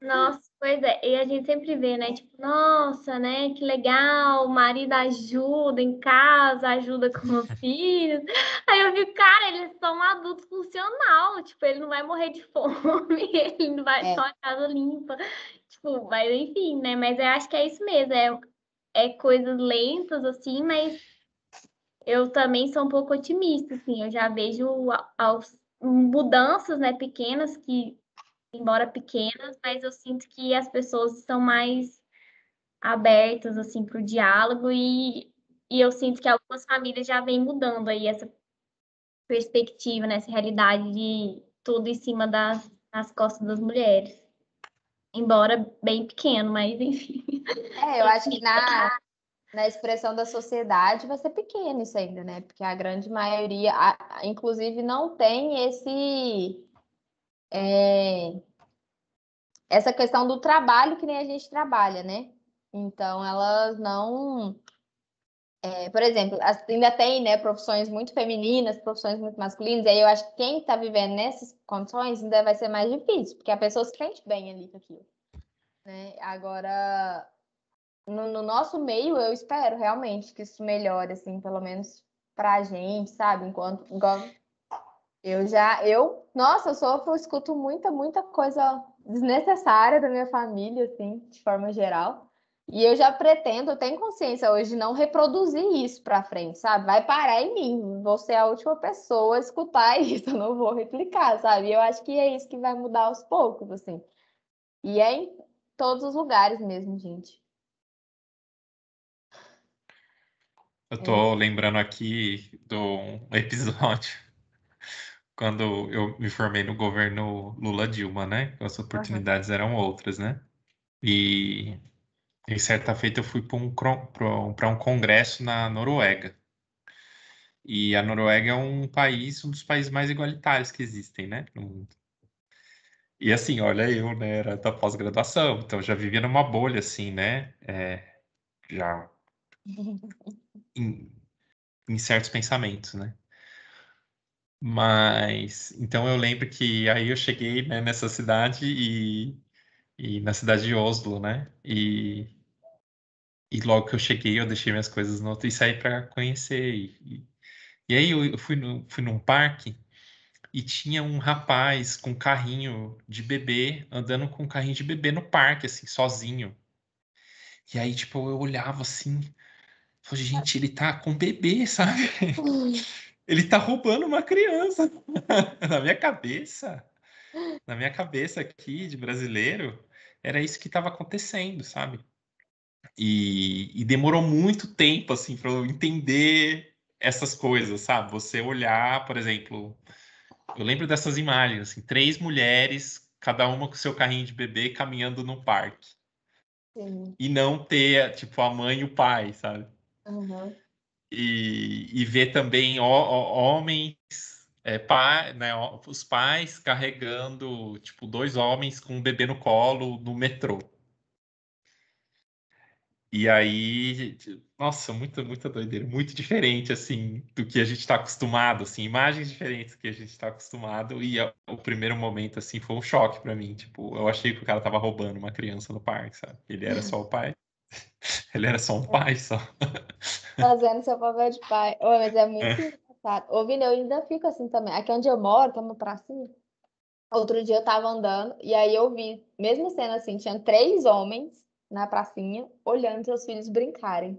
Speaker 3: Nossa, pois é, e a gente sempre vê, né? Tipo, nossa, né? Que legal, o marido ajuda em casa, ajuda com os filhos. Aí eu vi, cara, eles são adultos funcional, tipo, ele não vai morrer de fome, ele não vai ter uma casa limpa, tipo, mas enfim, né? Mas eu acho que é isso mesmo, é coisas lentas, assim, mas eu também sou um pouco otimista, assim, eu já vejo mudanças, né, pequenas que embora pequenas, mas eu sinto que as pessoas estão mais abertas assim para o diálogo e eu sinto que algumas famílias já vêm mudando aí essa perspectiva, né, essa realidade de tudo em cima das costas das mulheres. Embora bem pequeno, mas enfim.
Speaker 1: Eu acho que na expressão da sociedade vai ser pequeno isso ainda, né? Porque a grande maioria, inclusive, não tem essa questão do trabalho que nem a gente trabalha, né? Então, elas não Por exemplo, ainda tem, né, profissões muito femininas, profissões muito masculinas, e aí eu acho que quem está vivendo nessas condições ainda vai ser mais difícil, porque a pessoa se sente bem ali com aquilo, né? Agora, no nosso meio, eu espero realmente que isso melhore, assim, pelo menos pra gente, sabe? Igual nossa, eu escuto muita coisa desnecessária da minha família, assim, de forma geral. E eu já pretendo, eu tenho consciência hoje de não reproduzir isso pra frente, sabe? Vai parar em mim, vou ser a última pessoa a escutar isso, eu não vou replicar, sabe? E eu acho que é isso que vai mudar aos poucos, assim. E é em todos os lugares mesmo, gente.
Speaker 2: Eu tô lembrando aqui do episódio quando eu me formei no governo Lula-Dilma, né? As oportunidades eram outras, né? E em certa feita eu fui para um congresso na Noruega. E a Noruega é um dos países mais igualitários que existem, né? No mundo. E assim, olha eu, né? Era da pós-graduação, então já vivia numa bolha, assim, né? Já em, em certos pensamentos, né? Mas, então eu lembro que aí eu cheguei, né, nessa cidade e na cidade de Oslo, né? E logo que eu cheguei, eu deixei minhas coisas no hotel e saí para conhecer. E aí eu fui num parque e tinha um rapaz com carrinho de bebê, andando com um carrinho de bebê no parque, assim, sozinho. E aí, tipo, eu olhava assim, falei, gente, ele tá com bebê, sabe? Ele tá roubando uma criança. Na minha cabeça. Na minha cabeça aqui, de brasileiro, era isso que estava acontecendo, sabe? E demorou muito tempo, assim, para eu entender essas coisas, sabe? Você olhar, por exemplo, eu lembro dessas imagens, assim, 3 mulheres, cada uma com seu carrinho de bebê caminhando no parque.
Speaker 1: Sim.
Speaker 2: E não ter, tipo, a mãe e o pai, sabe?
Speaker 1: Uhum.
Speaker 2: E ver também homens, né, os pais carregando, tipo, 2 homens com um bebê no colo no metrô. E aí, nossa, muita doideira, muito diferente, assim, do que a gente está acostumado, assim, imagens diferentes do que a gente está acostumado. E o primeiro momento, assim, foi um choque para mim. Tipo, eu achei que o cara tava roubando uma criança no parque, sabe? Ele era só o pai. Ele era só um pai, só.
Speaker 1: Fazendo seu papel de pai. Ô, mas é muito engraçado. Ô, Vini, eu ainda fico assim também. Aqui onde eu moro, tem uma pracinha. Outro dia eu tava andando e aí eu vi, mesmo sendo assim, tinha 3 homens na pracinha olhando seus filhos brincarem.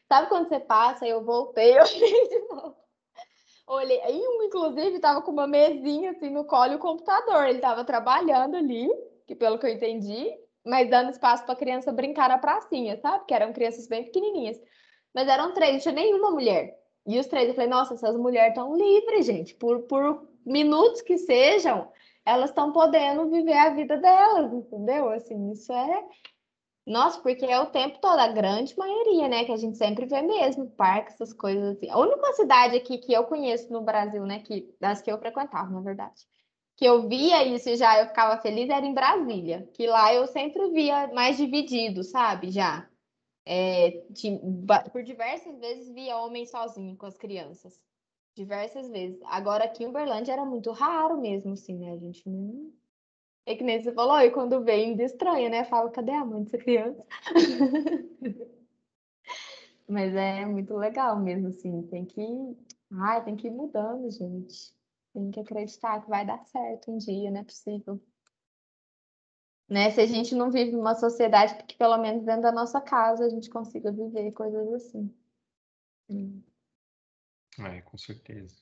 Speaker 1: Sabe quando você passa e eu voltei, eu olhei de novo. Olhei, e um, inclusive, tava com uma mesinha assim no colo e o computador. Ele tava trabalhando ali, que pelo que eu entendi, mas dando espaço pra criança brincar na pracinha, sabe? Que eram crianças bem pequenininhas. Mas eram 3, não tinha nenhuma mulher. E os 3, eu falei, nossa, essas mulheres estão livres, gente. Por minutos que sejam, elas estão podendo viver a vida delas, entendeu? Assim, isso é. Nossa, porque é o tempo todo, a grande maioria, né? Que a gente sempre vê mesmo, parque, essas coisas assim. A única cidade aqui que eu conheço no Brasil, né? Das que eu frequentava, na verdade. Que eu via isso e já eu ficava feliz era em Brasília. Que lá eu sempre via mais dividido, sabe? Já. Por diversas vezes via homem sozinho com as crianças. Diversas vezes. Agora aqui em Uberlândia era muito raro mesmo, assim, né? A gente não. É que nem você falou, e quando vem ainda estranha, né? Fala, cadê a mãe dessa criança? Mas é muito legal mesmo, assim. Tem que ir mudando, gente. Tem que acreditar que vai dar certo um dia, não é possível. Né? Se a gente não vive numa sociedade que pelo menos dentro da nossa casa a gente consiga viver coisas assim.
Speaker 2: Com certeza.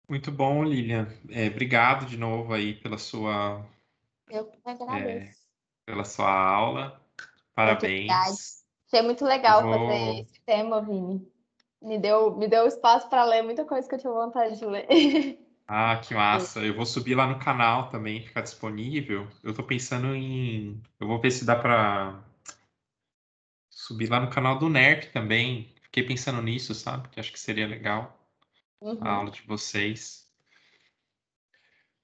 Speaker 2: Muito bom, Lilian. Obrigado de novo aí
Speaker 1: Eu que agradeço
Speaker 2: pela sua aula.
Speaker 1: a oportunidade.
Speaker 2: Parabéns.
Speaker 1: Achei muito
Speaker 2: Eu
Speaker 1: legal fazer
Speaker 2: vou.
Speaker 1: esse tema, Vini. Me deu espaço para ler muita coisa que eu tinha vontade de ler.
Speaker 2: Ah, que massa. Eu vou subir lá no canal também, ficar disponível. Eu tô pensando em. Eu vou ver se dá para subir lá no canal do NERP também. Fiquei pensando nisso, sabe? Que acho que seria legal a
Speaker 1: Uhum.
Speaker 2: aula de vocês.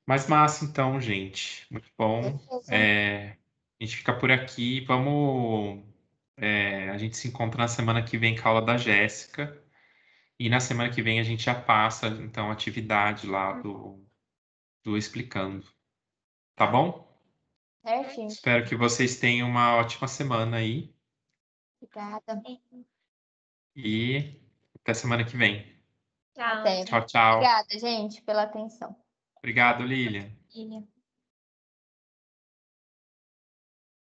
Speaker 2: Mas massa, então, gente. Muito bom.
Speaker 1: Beleza.
Speaker 2: A gente fica por aqui. Vamos. A gente se encontra na semana que vem com a aula da Jéssica. E na semana que vem a gente já passa, então, a atividade lá do Explicando. Tá bom?
Speaker 1: Certinho.
Speaker 2: Espero que vocês tenham uma ótima semana aí.
Speaker 1: Obrigada.
Speaker 2: E até semana que vem.
Speaker 3: Tchau.
Speaker 1: Até.
Speaker 2: Tchau, tchau.
Speaker 1: Obrigada, gente, pela atenção.
Speaker 2: Obrigado, Lilian.
Speaker 3: Lilian.